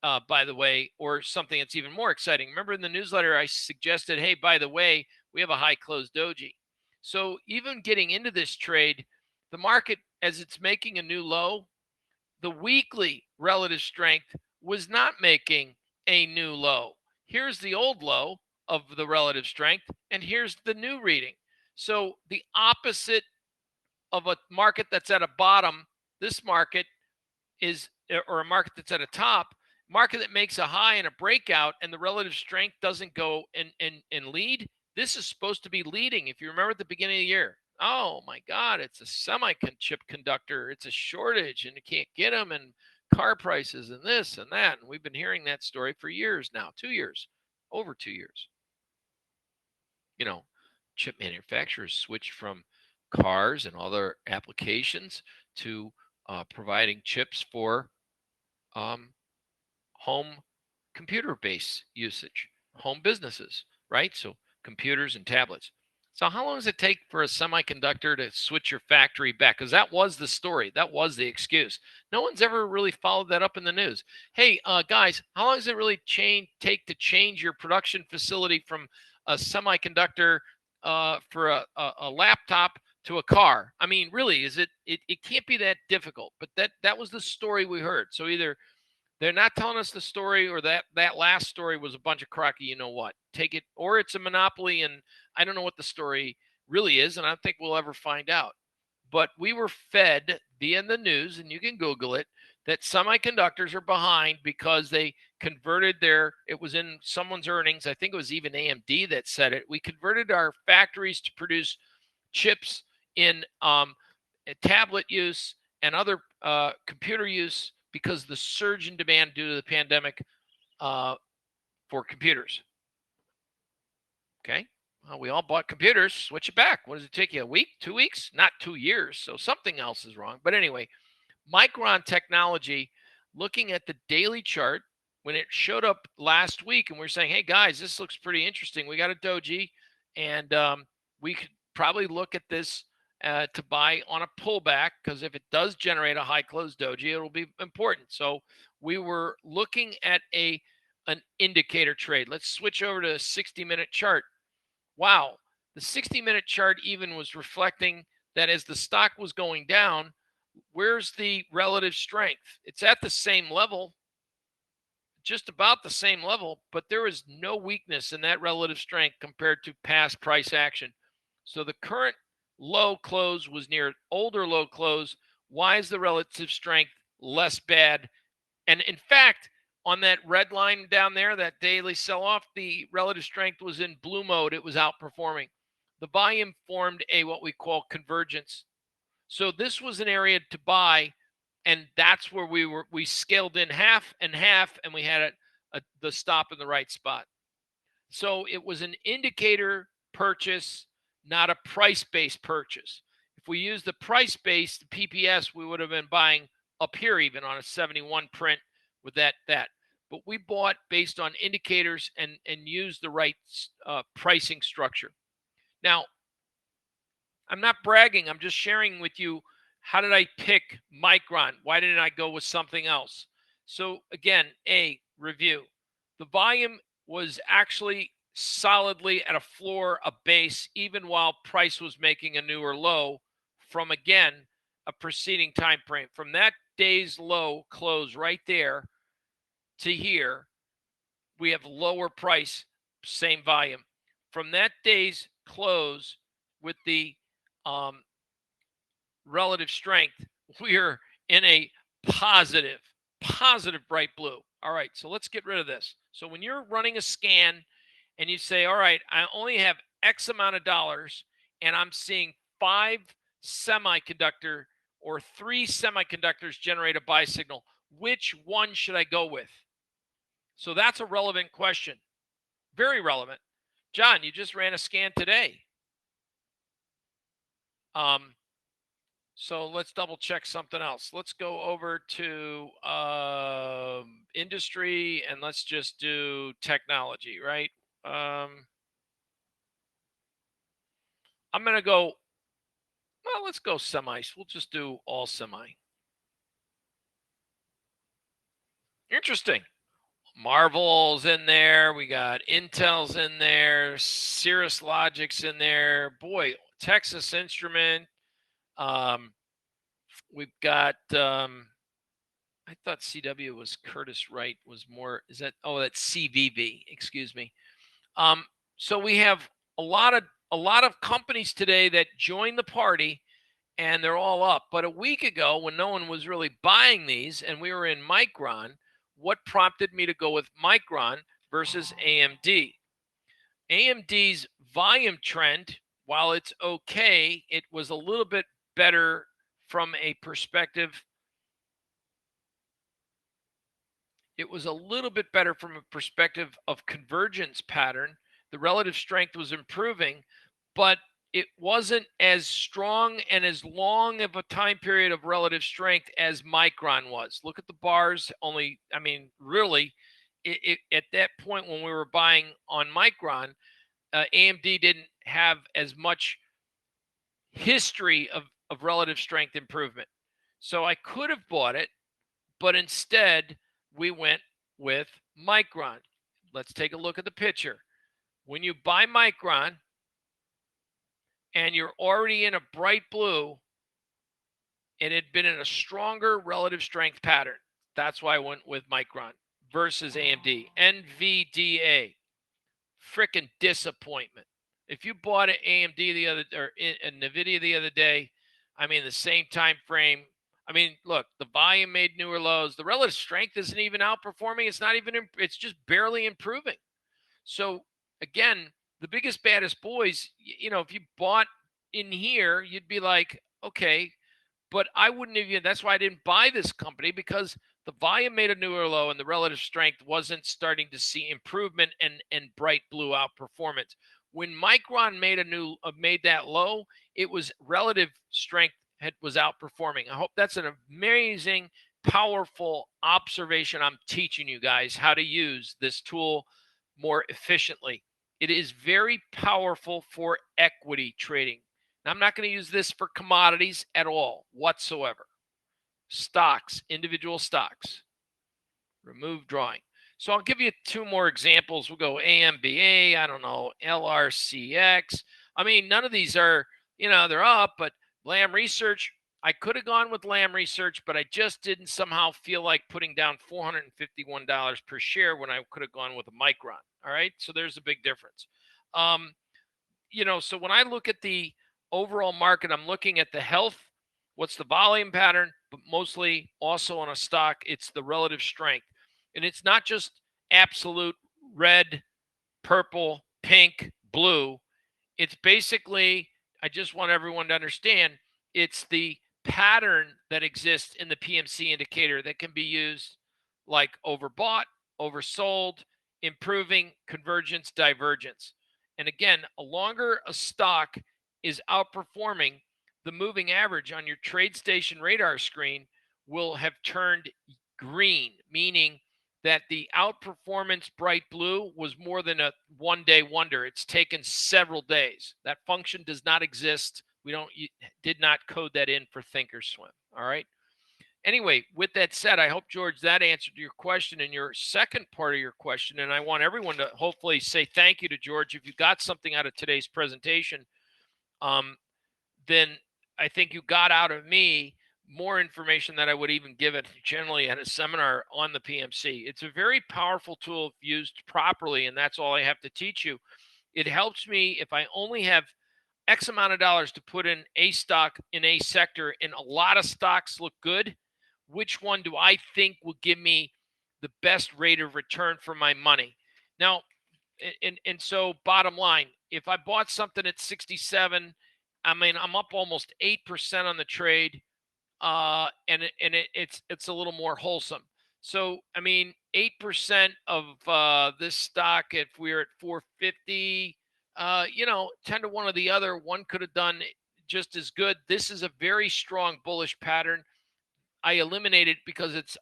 by the way, or something that's even more exciting. Remember in the newsletter, I suggested, hey, by the way, we have a high close doji. So even getting into this trade, the market, as it's making a new low, the weekly relative strength was not making a new low. Here's the old low of the relative strength, and here's the new reading. So the opposite of a market that's at a bottom, this market is, or a market that's at a top, market that makes a high and a breakout and the relative strength doesn't go and lead. This is supposed to be leading. If you remember at the beginning of the year, oh my God, it's a semi-chip conductor. It's a shortage and you can't get them, and car prices and this and that. And we've been hearing that story for years now, 2 years, over 2 years. You know, chip manufacturers switched from cars and other applications to providing chips for home computer-based usage, home businesses, right? So computers and tablets. So how long does it take for a semiconductor to switch your factory back? Because that was the story. That was the excuse. No one's ever really followed that up in the news. Hey, guys, how long does it really take to change your production facility from a semiconductor for a laptop to a car? I mean, really, is it can't be that difficult. But that was the story we heard. So either they're not telling us the story, or that last story was a bunch of crocky, you know what, take it, or it's a monopoly, and I don't know what the story really is, and I don't think we'll ever find out. But we were fed via the news, and you can Google it, that semiconductors are behind because they converted it was in someone's earnings. I think it was even AMD that said it. We converted our factories to produce chips in tablet use and other computer use because of the surge in demand due to the pandemic for computers. Okay. Well, we all bought computers. Switch it back. What does it take you? A week? 2 weeks? Not 2 years. So something else is wrong. But anyway, Micron Technology, looking at the daily chart, when it showed up last week and we're saying, hey, guys, this looks pretty interesting. We got a doji, and we could probably look at this to buy on a pullback, because if it does generate a high close doji, it'll be important. So we were looking at an indicator trade. Let's switch over to a 60-minute chart. Wow, the 60-minute chart even was reflecting that as the stock was going down, where's the relative strength? It's at the same level, just about the same level, but there is no weakness in that relative strength compared to past price action. So the current low close was near older low close. Why is the relative strength less bad? And in fact, on that red line down there, that daily sell-off, the relative strength was in blue mode. It was outperforming. The volume formed what we call convergence. So this was an area to buy, and that's where we scaled in half and half, and we had the stop in the right spot. So it was an indicator purchase, not a price-based purchase. If we use the price-based PPS, we would have been buying up here even on a 71 print with that. But we bought based on indicators and used the right pricing structure. Now, I'm not bragging. I'm just sharing with you, how did I pick Micron? Why didn't I go with something else? So again, review. The volume was actually solidly at a floor, a base, even while price was making a newer low from, again, a preceding time frame. From that day's low close right there to here, we have lower price, same volume. From that day's close with the relative strength, we're in a positive bright blue. All right, so let's get rid of this. So when you're running a scan and you say, all right, I only have X amount of dollars and I'm seeing 5 semiconductor or 3 semiconductors generate a buy signal, which one should I go with? So that's a relevant question. Very relevant. John, you just ran a scan today. So let's double check something else. Let's go over to industry and let's just do technology, right? I'm going to go, well, let's go semis. We'll just do all semi. Interesting. Marvel's in there. We got Intel's in there. Cirrus Logic's in there. Boy, Texas Instrument. We've got, I thought CW was Curtiss-Wright was more, is that, oh, that's CVV, excuse me. So we have a lot of companies today that joined the party and they're all up. But a week ago, when no one was really buying these and we were in Micron, what prompted me to go with Micron versus AMD? AMD's volume trend, while it's okay, it was a little bit better from a perspective. It was a little bit better from a perspective of convergence pattern. The relative strength was improving, but it wasn't as strong and as long of a time period of relative strength as Micron was. Look at the bars. Only, I mean, really, at that point when we were buying on Micron, AMD didn't have as much history of relative strength improvement. So I could have bought it, but instead we went with Micron. Let's take a look at the picture. When you buy Micron and you're already in a bright blue, it had been in a stronger relative strength pattern. That's why I went with Micron versus AMD. NVDA, freaking disappointment. If you bought an AMD the other, or NVIDIA the other day, I mean, the same time frame. I mean, look, the volume made newer lows. The relative strength isn't even outperforming. It's not even, it's just barely improving. So again, the biggest, baddest boys, you know, if you bought in here, you'd be like, okay, but I wouldn't even, that's why I didn't buy this company, because the volume made a newer low and the relative strength wasn't starting to see improvement and bright blue outperformance. When Micron made that low, it was relative strength was outperforming. I hope that's an amazing, powerful observation. I'm teaching you guys how to use this tool more efficiently. It is very powerful for equity trading. Now, I'm not going to use this for commodities at all whatsoever. Stocks, individual stocks. Remove drawing. So I'll give you 2 more examples. We'll go AMBA, I don't know, LRCX. I mean, none of these are, you know, they're up, but Lam Research, I could have gone with Lam Research, but I just didn't somehow feel like putting down $451 per share when I could have gone with a Micron. All right. So there's a big difference. You know, so when I look at the overall market, I'm looking at the health, what's the volume pattern, but mostly also on a stock, it's the relative strength. And it's not just absolute red, purple, pink, blue. It's basically, I just want everyone to understand, it's the pattern that exists in the PMC indicator that can be used like overbought, oversold, improving, convergence, divergence. And again, a longer a stock is outperforming, the moving average on your TradeStation radar screen will have turned green, meaning that the outperformance bright blue was more than a one-day wonder. It's taken several days. That function does not exist. Did not code that in for Thinkorswim. All right. Anyway, with that said, I hope, George, that answered your question and your second part of your question. And I want everyone to hopefully say thank you to George. If you got something out of today's presentation, then I think you got out of me more information that I would even give it generally at a seminar on the PMC. It's a very powerful tool if used properly, and that's all I have to teach you. It helps me if I only have X amount of dollars to put in a stock in a sector and a lot of stocks look good. Which one do I think will give me the best rate of return for my money? Now, and so bottom line, if I bought something at 67, I mean, I'm up almost 8% on the trade, it's a little more wholesome. So, I mean, 8% of this stock, if we're at 450, 10 to 1 or the other, one could have done just as good. This is a very strong bullish pattern. I eliminate it because it's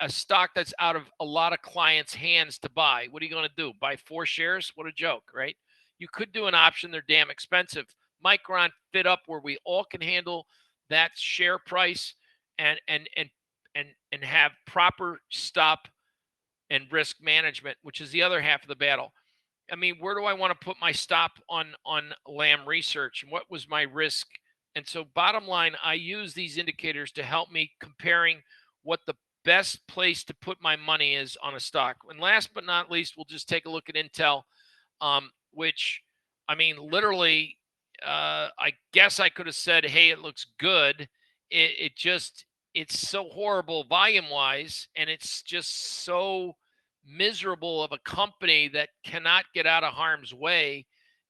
a stock that's out of a lot of clients' hands to buy. What are you going to do? Buy 4 shares? What a joke, right? You could do an option. They're damn expensive. Micron fit up where we all can handle that share price and have proper stop and risk management, which is the other half of the battle. I mean, where do I want to put my stop on Lam Research, and what was my risk? And so bottom line, I use these indicators to help me comparing what the best place to put my money is on a stock. And last but not least, we'll just take a look at Intel, which, I mean, literally, I guess I could have said, hey, it looks good. It's so horrible volume-wise, and it's just so miserable of a company that cannot get out of harm's way.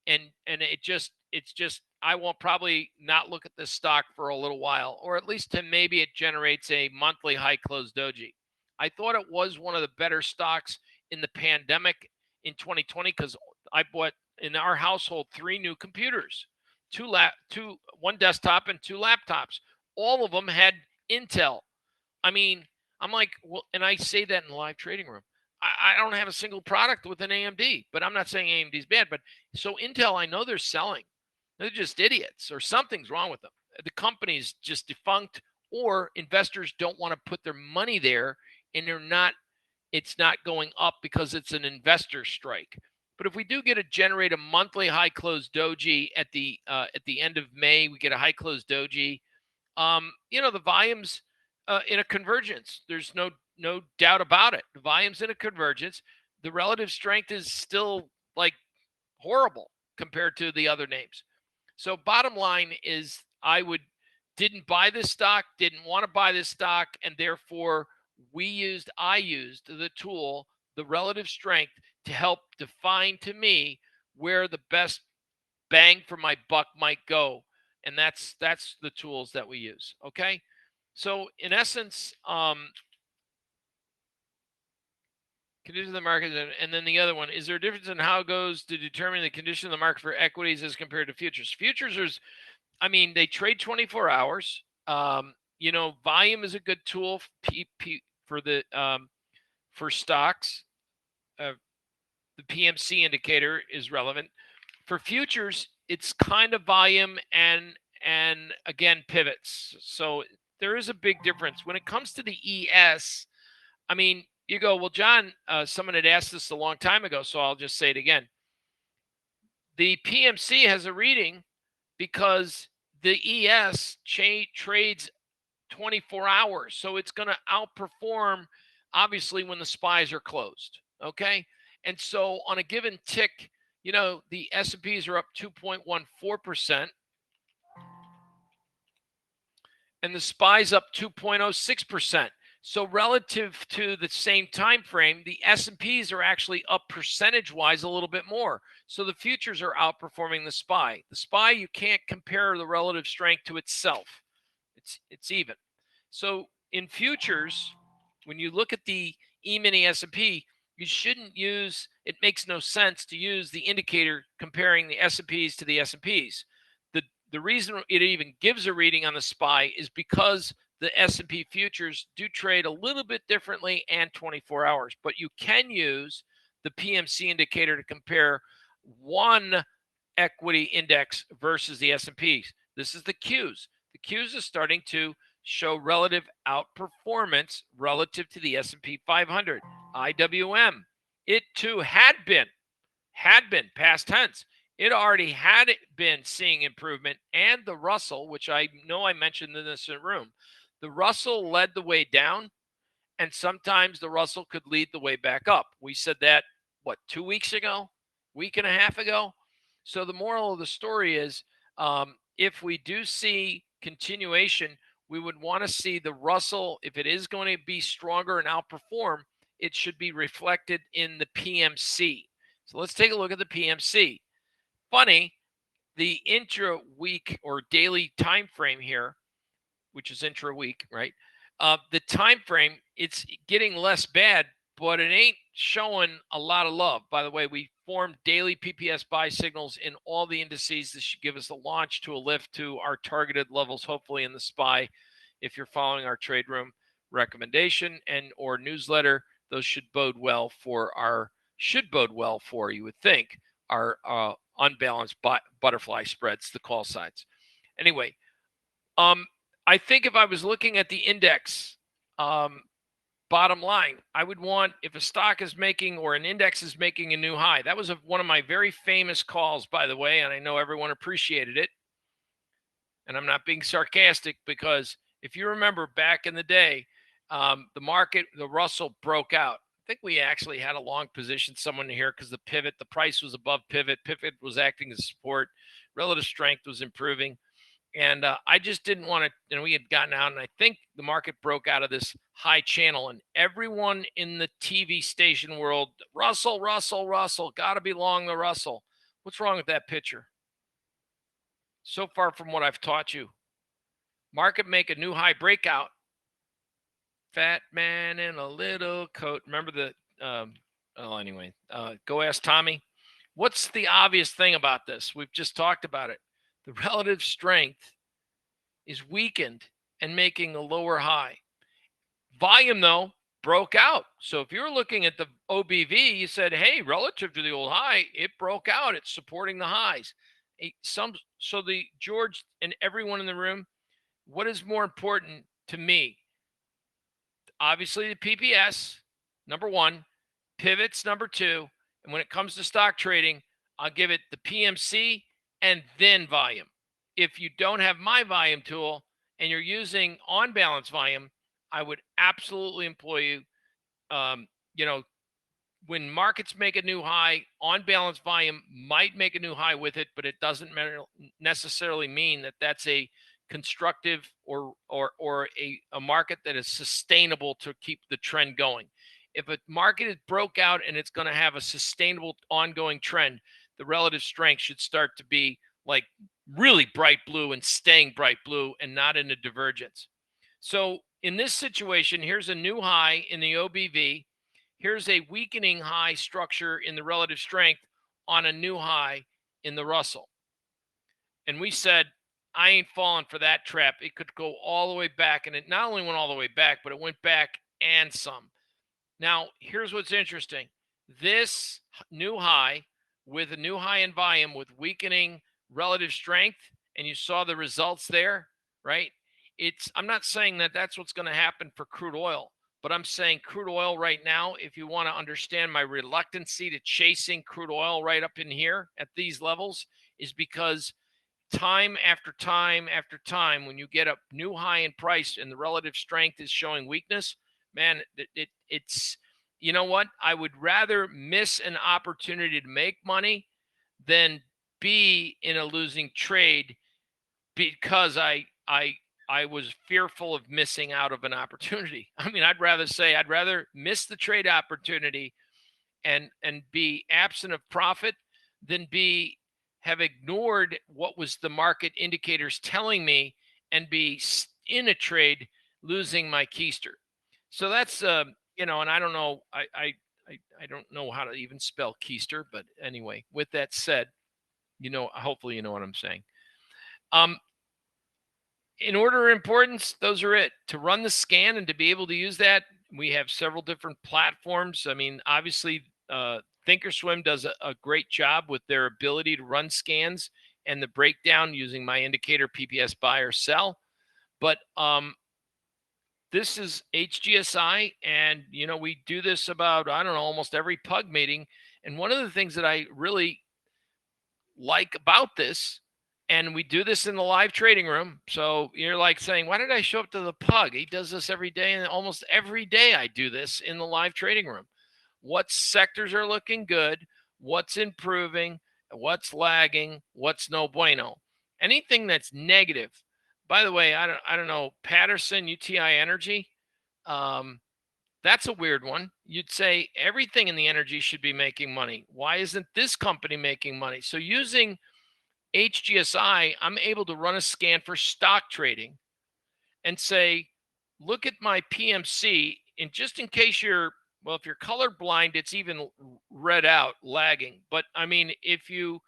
And it's just I will probably not look at this stock for a little while, or at least to maybe it generates a monthly high close doji. I thought it was one of the better stocks in the pandemic in 2020 because I bought in our household 3 new computers, one desktop and 2 laptops. All of them had Intel. I mean, I'm like, well, and I say that in the live trading room. I don't have a single product with an AMD, but I'm not saying AMD is bad. But so Intel, I know they're selling. They're just idiots, or something's wrong with them. The company's just defunct, or investors don't want to put their money there, and it's not going up because it's an investor strike. But if we do generate a monthly high close doji at the end of May, we get a high close doji. The volumes in a convergence. There's no doubt about it. The volumes in a convergence. The relative strength is still like horrible compared to the other names. So bottom line is didn't buy this stock, didn't want to buy this stock, and therefore I used the tool, the relative strength, to help define to me where the best bang for my buck might go. And that's the tools that we use. Okay. So in essence, condition of the market, and then the other one, is there a difference in how it goes to determine the condition of the market for equities as compared to futures? Futures they trade 24 hours. Volume is a good tool for stocks. The PMC indicator is relevant. For futures, it's kind of volume and again pivots. So there is a big difference when it comes to the ES. I mean, you go, well, John, someone had asked this a long time ago, so I'll just say it again. The PMC has a reading because the ES trades 24 hours. So it's going to outperform, obviously, when the SPYs are closed. Okay. And so on a given tick, the S&Ps are up 2.14%. And the SPY's up 2.06%. So relative to the same time frame, the S&Ps are actually up percentage-wise a little bit more. So the futures are outperforming the SPY. The SPY, you can't compare the relative strength to itself. It's even. So in futures, when you look at the E-mini S&P, you shouldn't use, it makes no sense to use the indicator comparing the S&Ps to the S&Ps. The reason it even gives a reading on the SPY is because the S&P futures do trade a little bit differently and 24 hours, but you can use the PMC indicator to compare one equity index versus the S&Ps. This is the Qs. The Qs is starting to show relative outperformance relative to the S&P 500. IWM, it too had been past tense. It already had been seeing improvement, and the Russell, which I know I mentioned in this room, the Russell led the way down, and sometimes the Russell could lead the way back up. We said that, what, 2 weeks ago, week and a half ago? So the moral of the story is, if we do see continuation, we would want to see the Russell, if it is going to be stronger and outperform, it should be reflected in the PMC. So let's take a look at the PMC. Funny, the intra-week or daily time frame here, which is intra-week, right? The time frame, it's getting less bad, but it ain't showing a lot of love. By the way, we formed daily PPS buy signals in all the indices. This should give us a launch to a lift to our targeted levels, hopefully in the SPY. If you're following our trade room recommendation and or newsletter, those should bode well for you would think, our unbalanced butterfly spreads, the call sides. Anyway, I think if I was looking at the index, bottom line, I would want, if a stock is making or an index is making a new high. That was one of my very famous calls, by the way, and I know everyone appreciated it. And I'm not being sarcastic, because if you remember back in the day, the market, the Russell broke out. I think we actually had a long position, someone here, because the pivot, the price was above pivot. Pivot was acting as support. Relative strength was improving. And I just didn't want to, we had gotten out, and I think the market broke out of this high channel, and everyone in the TV station world, Russell, got to be long the Russell. What's wrong with that picture? So far from what I've taught you. Market make a new high breakout. Fat man in a little coat. Remember the, anyway, go ask Tommy. What's the obvious thing about this? We've just talked about it. The relative strength is weakened and making a lower high. Volume, though, broke out. So if you're looking at the OBV, you said, hey, relative to the old high, it broke out. It's supporting the highs. So the George and everyone in the room, what is more important to me? Obviously, the PPS, number one, pivots, number two. And when it comes to stock trading, I'll give it the PMC and then volume. If you don't have my volume tool and you're using on balance volume, I would absolutely employ you, when markets make a new high, on balance volume might make a new high with it, but it doesn't necessarily mean that that's a constructive or a market that is sustainable to keep the trend going. If a market is broke out and it's going to have a sustainable ongoing trend, the relative strength should start to be like really bright blue and staying bright blue and not in a divergence. So in this situation, here's a new high in the OBV. Here's a weakening high structure in the relative strength on a new high in the Russell. And we said, I ain't falling for that trap. It could go all the way back. And it not only went all the way back, but it went back and some. Now, here's what's interesting. This new high with a new high in volume with weakening relative strength, and you saw the results there, right? I'm not saying that that's what's going to happen for crude oil, but I'm saying crude oil right now, if you want to understand my reluctancy to chasing crude oil right up in here at these levels, is because time after time after time, when you get a new high in price and the relative strength is showing weakness, man, it's, you know what? I would rather miss an opportunity to make money than be in a losing trade because I was fearful of missing out of an opportunity. I mean, I'd rather miss the trade opportunity and be absent of profit than have ignored what was the market indicators telling me and be in a trade losing my keister. So that's and I don't know, I don't know how to even spell keister, but anyway, with that said, hopefully you know what I'm saying. In order of importance, those are it. To run the scan and to be able to use that, we have several different platforms. I mean, obviously, Thinkorswim does a great job with their ability to run scans and the breakdown using my indicator PPS buy or sell. But this is HGSI, and we do this about, I don't know, almost every PUG meeting. And one of the things that I really like about this, and we do this in the live trading room. So you're like saying, why did I show up to the PUG? He does this every day, and almost every day I do this in the live trading room. What sectors are looking good? What's improving? What's lagging? What's no bueno? Anything that's negative. By the way, I don't know, Patterson, UTI Energy. That's a weird one. You'd say everything in the energy should be making money. Why isn't this company making money? So using HGSI, I'm able to run a scan for stock trading and say, look at my PMC. And just in case if you're colorblind, it's even read out lagging. But I mean, if you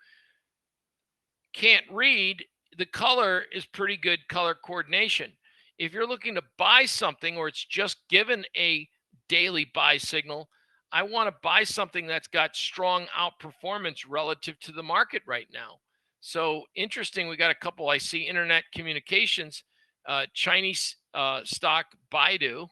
can't read, the color is pretty good color coordination. If you're looking to buy something or it's just given a daily buy signal, I want to buy something that's got strong outperformance relative to the market right now. So interesting. We got a couple. I see Internet Communications, Chinese stock Baidu,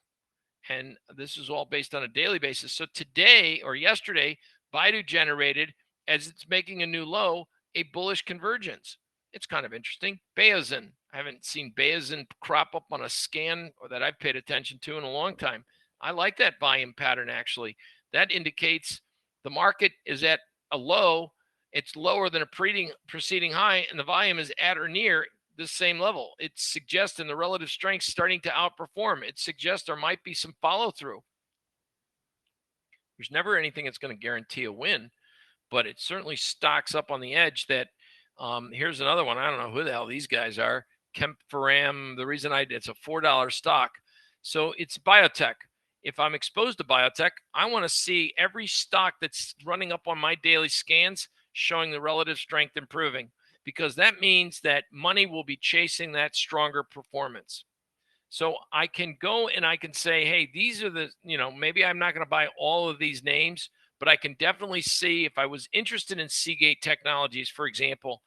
and this is all based on a daily basis. So today or yesterday, Baidu generated, as it's making a new low, a bullish convergence. It's kind of interesting. Bayesian. I haven't seen Bayesian crop up on a scan or that I've paid attention to in a long time. I like that volume pattern, actually. That indicates the market is at a low. It's lower than a preceding high, and the volume is at or near the same level. It suggests in the relative strength starting to outperform. It suggests there might be some follow through. There's never anything that's going to guarantee a win, but it certainly stocks up on the edge that here's another one. I don't know who the hell these guys are. Kempferam. The reason it's a $4 stock. So it's biotech. If I'm exposed to biotech, I want to see every stock that's running up on my daily scans showing the relative strength improving, because that means that money will be chasing that stronger performance. So I can go and I can say, hey, these are the, maybe I'm not going to buy all of these names, but I can definitely see if I was interested in Seagate Technologies, for example,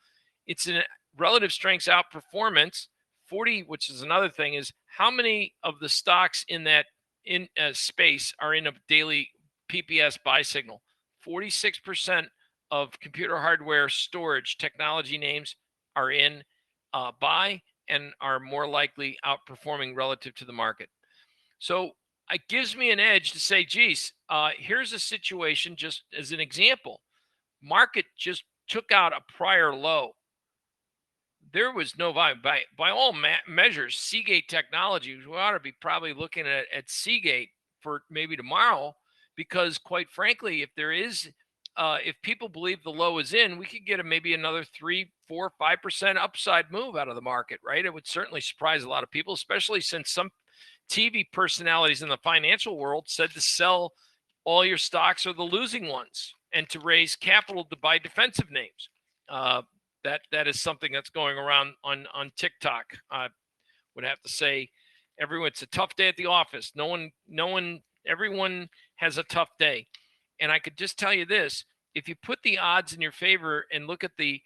it's in relative strengths outperformance 40, which is another thing, is how many of the stocks in that space are in a daily PPS buy signal. 46% of computer hardware storage technology names are in buy and are more likely outperforming relative to the market. So it gives me an edge to say, geez, here's a situation, just as an example. Market just took out a prior low. There was no volume. By all measures, Seagate Technologies, we ought to be probably looking at Seagate for maybe tomorrow, because quite frankly, if people believe the low is in, we could get maybe another 3, 4, 5% upside move out of the market, right? It would certainly surprise a lot of people, especially since some TV personalities in the financial world said to sell all your stocks or the losing ones and to raise capital to buy defensive names. That is something that's going around on TikTok. I would have to say, it's a tough day at the office. Everyone has a tough day. And I could just tell you this, if you put the odds in your favor and look at the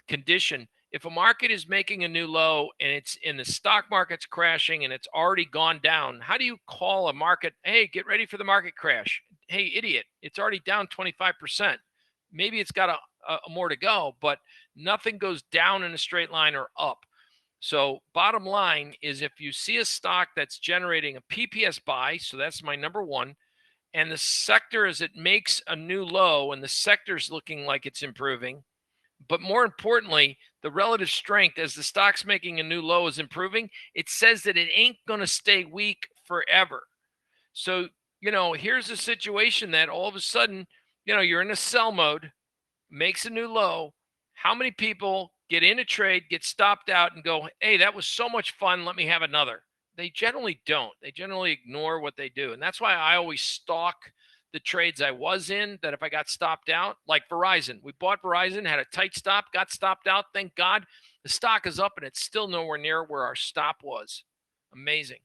condition, if a market is making a new low and it's in the stock market's crashing and it's already gone down, how do you call a market, hey, get ready for the market crash? Hey, idiot, it's already down 25%. Maybe it's got a more to go, but nothing goes down in a straight line or up. So bottom line is, if you see a stock that's generating a PPS buy, so that's my number one, and the sector, as it makes a new low and the sector's looking like it's improving, but more importantly, the relative strength as the stock's making a new low is improving, it says that it ain't going to stay weak forever. So, here's a situation that all of a sudden, you're in a sell mode, makes a new low. How many people get in a trade, get stopped out, and go, hey, that was so much fun. Let me have another. They generally don't. They generally ignore what they do. And that's why I always stalk the trades I was in, that if I got stopped out, like Verizon. We bought Verizon, had a tight stop, got stopped out. Thank God. The stock is up and it's still nowhere near where our stop was. Amazing.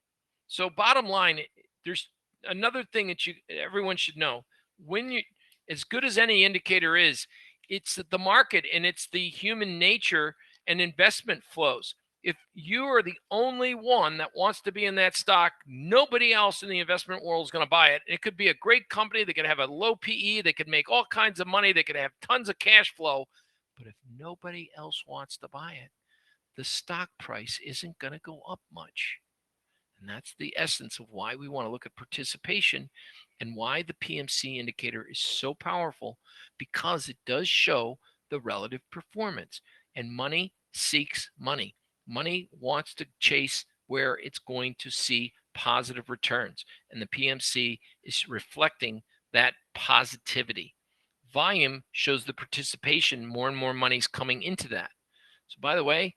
So bottom line, there's another thing that everyone should know. When you, as good as any indicator is, it's the market and it's the human nature and investment flows. If you are the only one that wants to be in that stock, nobody else in the investment world is going to buy it. It could be a great company. They could have a low PE. They could make all kinds of money. They could have tons of cash flow. But if nobody else wants to buy it, the stock price isn't going to go up much. And that's the essence of why we want to look at participation and why the PMC indicator is so powerful, because it does show the relative performance. And money seeks money. Money wants to chase where it's going to see positive returns. And the PMC is reflecting that positivity. Volume shows the participation. More and more money is coming into that. So by the way,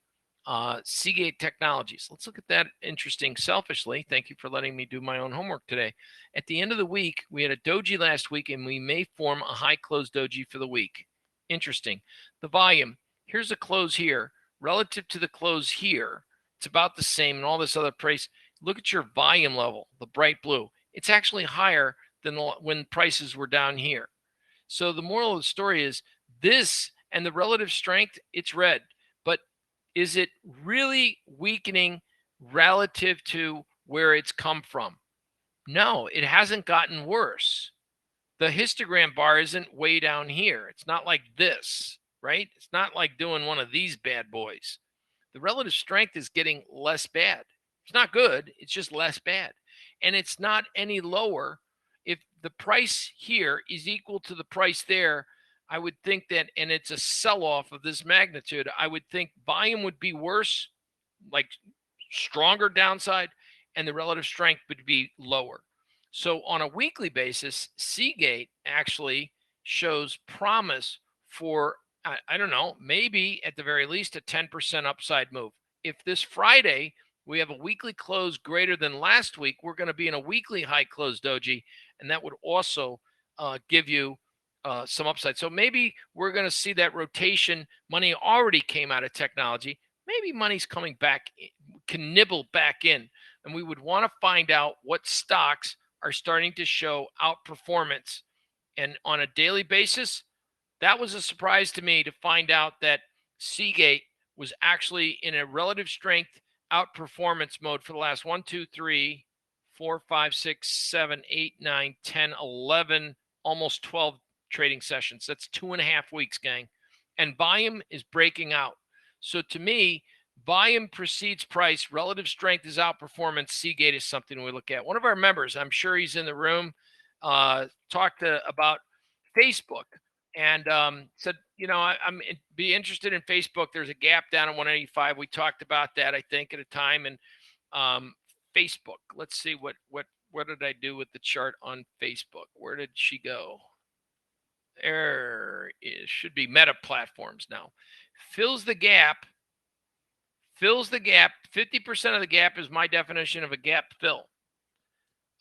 Seagate Technologies. Let's look at that interesting selfishly. Thank you for letting me do my own homework today. At the end of the week, we had a doji last week, and we may form a high close doji for the week. Interesting. The volume, here's a close here. Relative to the close here, it's about the same, and all this other price. Look at your volume level, the bright blue. It's actually higher than when prices were down here. So the moral of the story is this, and the relative strength, it's red. But is it really weakening relative to where it's come from? No, it hasn't gotten worse. The histogram bar isn't way down here. It's not like this, right? It's not like doing one of these bad boys. The relative strength is getting less bad. It's not good. It's just less bad. And it's not any lower. If the price here is equal to the price there, I would think that, and it's a sell-off of this magnitude, I would think volume would be worse, like stronger downside, and the relative strength would be lower. So on a weekly basis, Seagate actually shows promise for, I don't know, maybe at the very least a 10% upside move. If this Friday we have a weekly close greater than last week, we're going to be in a weekly high close doji, and that would also give you some upside. So maybe we're going to see that rotation. Money already came out of technology. Maybe money's coming back, can nibble back in. And we would want to find out what stocks are starting to show outperformance. And on a daily basis, that was a surprise to me to find out that Seagate was actually in a relative strength outperformance mode for the last 1, 2, 3, 4, 5, 6, 7, 8, 9, 10, 11, almost 12 trading sessions. That's 2.5 weeks, gang. And volume is breaking out. So to me, volume precedes price. Relative strength is outperformance. Seagate is something we look at. One of our members, I'm sure he's in the room, talked about Facebook and said, I'm be interested in Facebook. There's a gap down at 185. We talked about that, I think, at a time. And Facebook, let's see what did I do with the chart on Facebook? Where did she go? There should be Meta Platforms now. Fills the gap. 50% of the gap is my definition of a gap fill.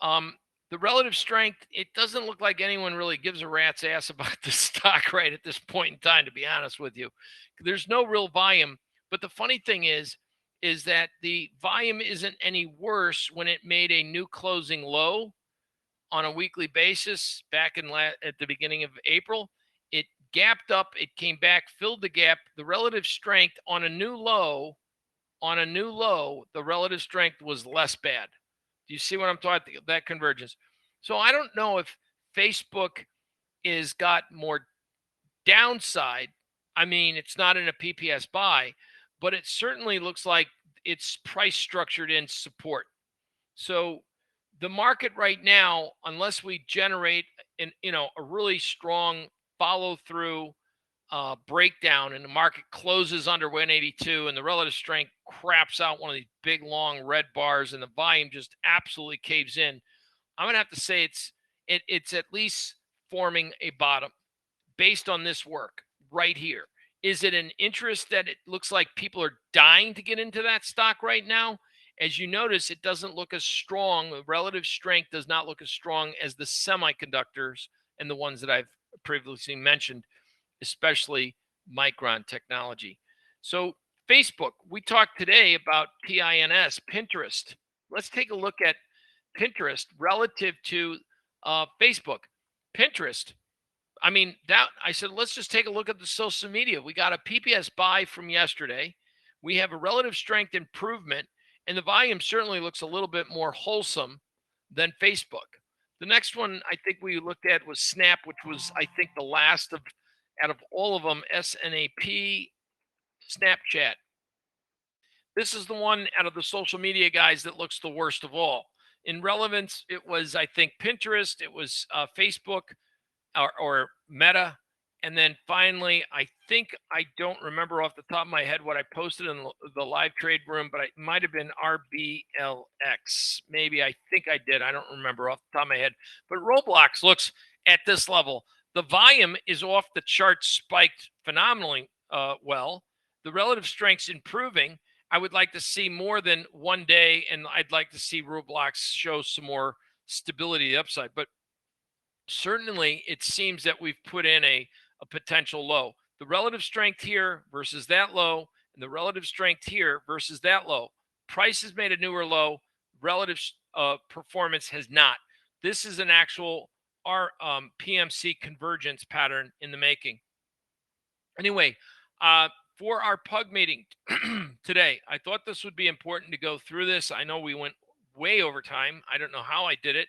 The relative strength, it doesn't look like anyone really gives a rat's ass about the stock right at this point in time, to be honest with you. There's no real volume. But the funny thing is that the volume isn't any worse when it made a new closing low on a weekly basis back at the beginning of April. It gapped up, it came back, filled the gap. The relative strength on a new low, the relative strength was less bad. Do you see what I'm talking about? That convergence. So I don't know if Facebook is got more downside. I mean, it's not in a PPS buy, but it certainly looks like it's price structured in support. So the market right now, unless we generate a really strong follow through breakdown and the market closes under 182 and the relative strength craps out one of these big long red bars and the volume just absolutely caves in, I'm gonna have to say it's at least forming a bottom based on this work right here. Is it an interest that it looks like people are dying to get into that stock right now? As you notice, it doesn't look as strong. The relative strength does not look as strong as the semiconductors and the ones that I've previously mentioned, especially Micron technology. So, Facebook, we talked today about PINS, Pinterest. Let's take a look at Pinterest relative to Facebook. Pinterest, I mean, that I said, let's just take a look at the social media. We got a PPS buy from yesterday. We have a relative strength improvement, and the volume certainly looks a little bit more wholesome than Facebook. The next one I think we looked at was Snap, which was, I think, the last of out of all of them, SNAP, Snapchat. This is the one out of the social media guys that looks the worst of all. In relevance, it was, I think, Pinterest, it was Facebook, or Meta. And then finally, I think I don't remember off the top of my head what I posted in the live trade room, but it might have been RBLX. Maybe I think I did. I don't remember off the top of my head. But Roblox looks at this level. The volume is off the chart, spiked phenomenally well. The relative strength's improving. I would like to see more than one day, and I'd like to see Roblox show some more stability upside. But certainly it seems that we've put in a potential low. The relative strength here versus that low, and the relative strength here versus that low. Price has made a newer low. Relative performance has not. This is an actual PMC convergence pattern in the making. Anyway, for our PUG meeting today, I thought this would be important to go through this. I know we went way over time. I don't know how I did it,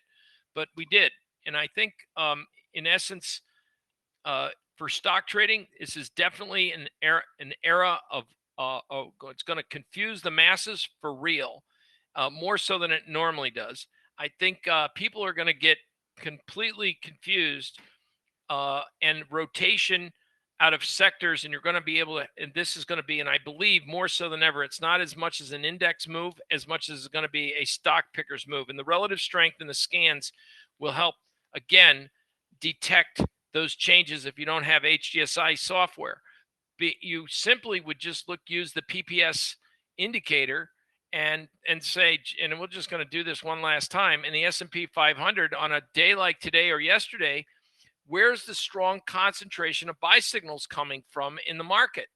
but we did. And I think, in essence, for stock trading, this is definitely an era of it's going to confuse the masses for real, more so than it normally does. I think people are going to get completely confused, and rotation out of sectors, and you're going to be able to, and this is going to be, and I believe more so than ever, it's not as much as an index move as much as it's going to be a stock pickers move. And the relative strength in the scans will help, again, detect those changes if you don't have HDSI software. You simply would just use the PPS indicator and say, and we're just going to do this one last time, in the S&P 500 on a day like today or yesterday, where's the strong concentration of buy signals coming from in the market?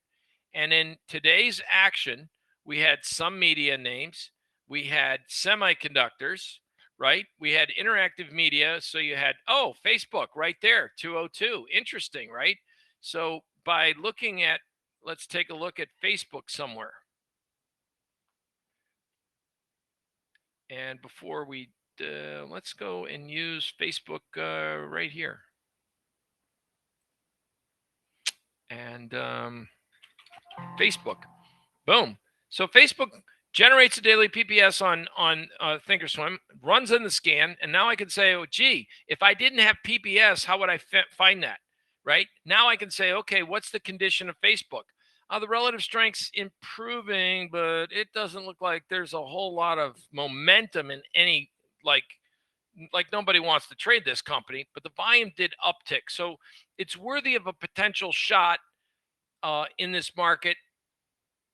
And in today's action, we had some media names, we had semiconductors, right? We had interactive media. So you had, Facebook right there, 202. Interesting, right? So by looking at, let's take a look at Facebook somewhere. And before we, let's go and use Facebook right here. And Facebook, boom. So Facebook generates a daily PPS on Thinkorswim, runs in the scan, and now I can say, oh, gee, if I didn't have PPS, how would I find that? Right now, I can say, okay, what's the condition of Facebook? The relative strength's improving, but it doesn't look like there's a whole lot of momentum in any like nobody wants to trade this company, but the volume did uptick, so it's worthy of a potential shot in this market.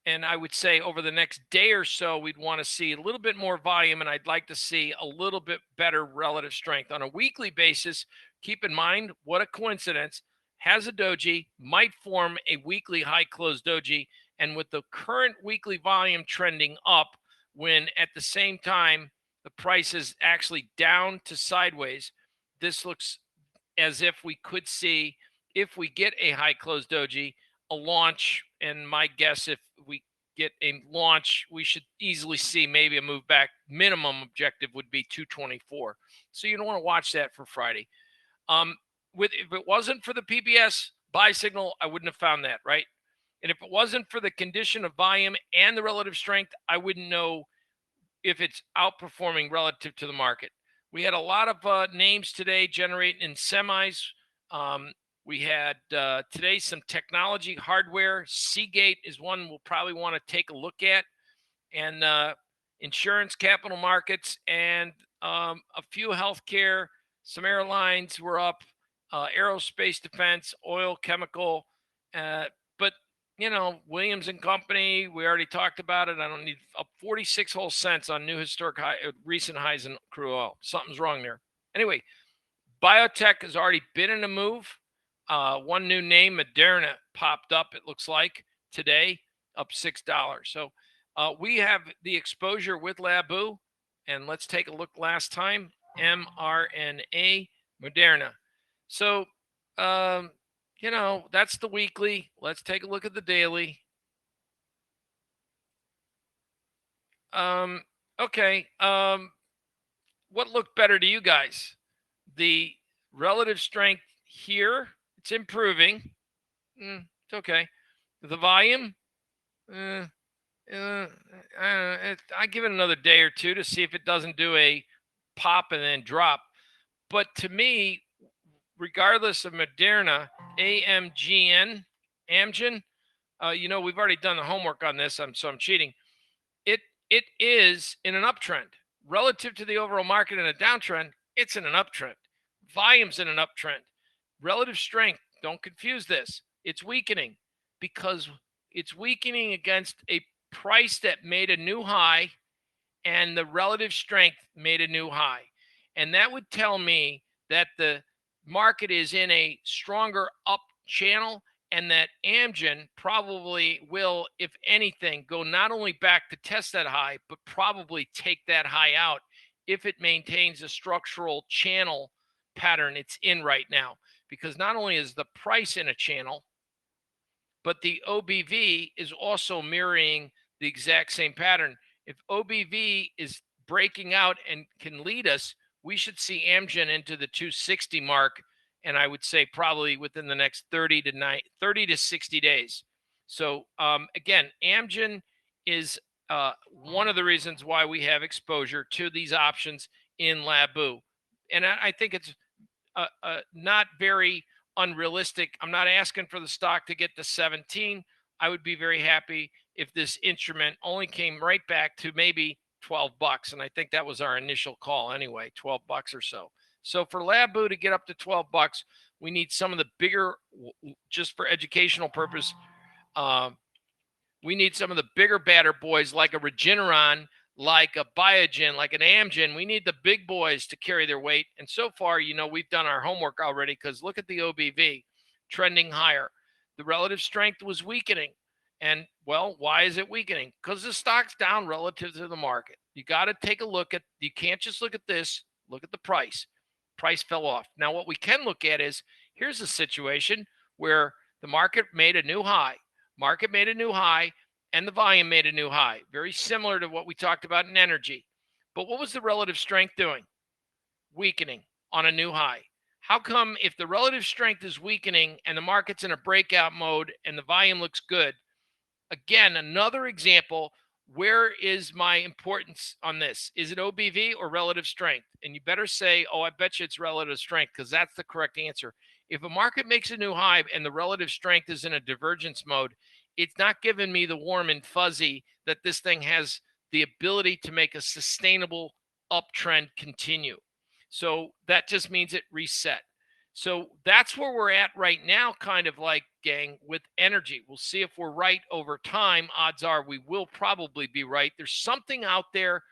And I would say over the next day or so, we'd want to see a little bit more volume, and I'd like to see a little bit better relative strength on a weekly basis. Keep in mind, what a coincidence, has a doji, might form a weekly high close doji, and with the current weekly volume trending up, when at the same time the price is actually down to sideways, this looks as if we could see, if we get a high close doji, a launch. And my guess, if we get a launch, we should easily see maybe a move back. Minimum objective would be 224. So you don't want to watch that for Friday. If it wasn't for the PBS buy signal, I wouldn't have found that, right? And if it wasn't for the condition of volume and the relative strength, I wouldn't know if it's outperforming relative to the market. We had a lot of names today generating in semis. We had today some technology hardware. Seagate is one we'll probably want to take a look at, and insurance, capital markets, and a few healthcare. Some airlines were up, aerospace, defense, oil, chemical. But Williams and Company, we already talked about it. I don't need a 46 whole cents on new historic high, recent highs in crude oil. Something's wrong there. Anyway, biotech has already been in a move. One new name, Moderna, popped up, it looks like, today, up $6. So we have the exposure with Baidu. And let's take a look last time. mRNA, Moderna. So, that's the weekly. Let's take a look at the daily. Okay. What looked better to you guys? The relative strength here, it's improving. It's okay. The volume, I give it another day or two to see if it doesn't do a pop and then drop. But to me, regardless of Moderna, Amgen, we've already done the homework on this, so I'm cheating. It is in an uptrend relative to the overall market in a downtrend. It's in an uptrend. Volume's in an uptrend. Relative strength, don't confuse this. It's weakening because it's weakening against a price that made a new high, and the relative strength made a new high. And that would tell me that the market is in a stronger up channel, and that Amgen probably will, if anything, go not only back to test that high, but probably take that high out if it maintains a structural channel pattern it's in right now. Because not only is the price in a channel, but the OBV is also mirroring the exact same pattern. If OBV is breaking out and can lead us, we should see Amgen into the 260 mark, and I would say probably within the next 30 to 60 days. So again, Amgen is one of the reasons why we have exposure to these options in Baidu. And I think it's not very unrealistic. I'm not asking for the stock to get to 17. I would be very happy if this instrument only came right back to maybe $12. And I think that was our initial call anyway, $12 or so. So for Baidu to get up to $12, we need some of the bigger, just for educational purpose, we need some of the bigger batter boys like a Regeneron, like a Biogen, like an Amgen. We need the big boys to carry their weight. And so far, we've done our homework already, because look at the OBV trending higher. The relative strength was weakening. And, well, why is it weakening? Because the stock's down relative to the market. You got to take a look at, you can't just look at this, look at the price. Price fell off. Now, what we can look at is, here's a situation where the market made a new high. Market made a new high, and the volume made a new high. Very similar to what we talked about in energy. But what was the relative strength doing? Weakening on a new high. How come, if the relative strength is weakening and the market's in a breakout mode and the volume looks good? Again, another example. Where is my importance on this? Is it OBV or relative strength? And you better say, oh, I bet you it's relative strength, because that's the correct answer. If a market makes a new high and the relative strength is in a divergence mode, it's not giving me the warm and fuzzy that this thing has the ability to make a sustainable uptrend continue. So that just means it reset. So that's where we're at right now, kind of like, gang, with energy. We'll see if we're right over time. Odds are we will probably be right. There's something out there,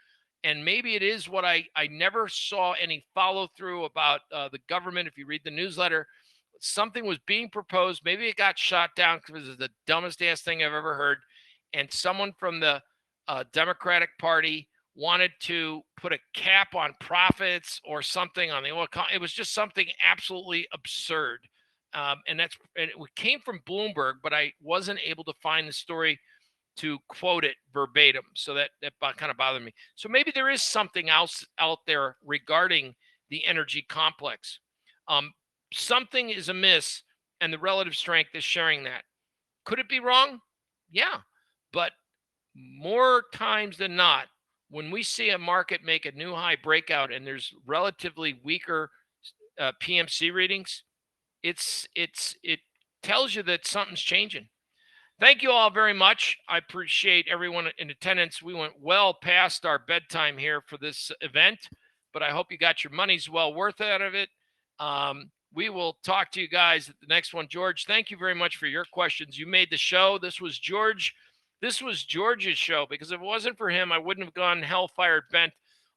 and maybe it is what I never saw any follow through about the government. If you read the newsletter, something was being proposed. Maybe it got shot down because it's the dumbest ass thing I've ever heard. And someone from the Democratic Party wanted to put a cap on profits or something on the oil. It was just something absolutely absurd. And it came from Bloomberg, but I wasn't able to find the story to quote it verbatim. So that kind of bothered me. So maybe there is something else out there regarding the energy complex. Something is amiss, and the relative strength is sharing that. Could it be wrong? Yeah. But more times than not, when we see a market make a new high breakout and there's relatively weaker PMC readings, it tells you that something's changing. Thank you all very much. I appreciate everyone in attendance. We went well past our bedtime here for this event, but I hope you got your money's well worth out of it. we will talk to you guys at the next one. George, thank you very much for your questions. You made the show. This was George's show, because if it wasn't for him, I wouldn't have gone hellfire bent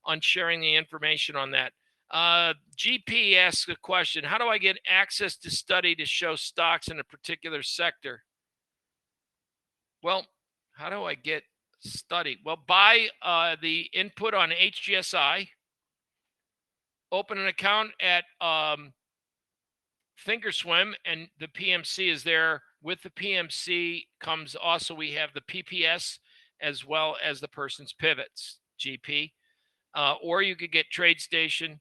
on sharing the information on that. GP asks a question: how do I get access to study to show stocks in a particular sector? Well, how do I get study? Well, buy the input on HGSI, open an account at Thinkorswim, and the PMC is there. With the PMC comes also, we have the PPS as well as the person's pivots, GP. Or you could get TradeStation.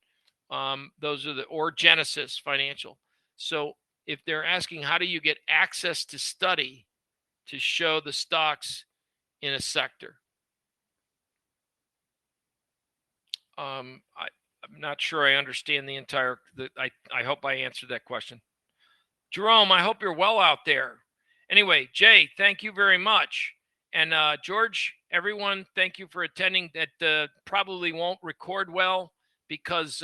Those are or Genesis Financial. So if they're asking how do you get access to study to show the stocks in a sector, I'm not sure I understand the entire. I hope I answered that question. Jerome, I hope you're well out there. Anyway, Jay, thank you very much. And George, everyone, thank you for attending. That probably won't record well, because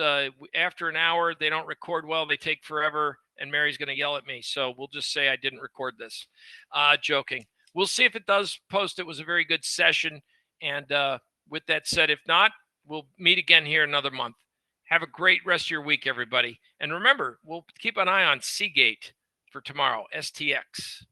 after an hour, they don't record well. They take forever, and Mary's going to yell at me. So we'll just say I didn't record this. Joking. We'll see if it does post. It was a very good session. And with that said, if not, we'll meet again here another month. Have a great rest of your week, everybody. And remember, we'll keep an eye on Seagate for tomorrow, STX.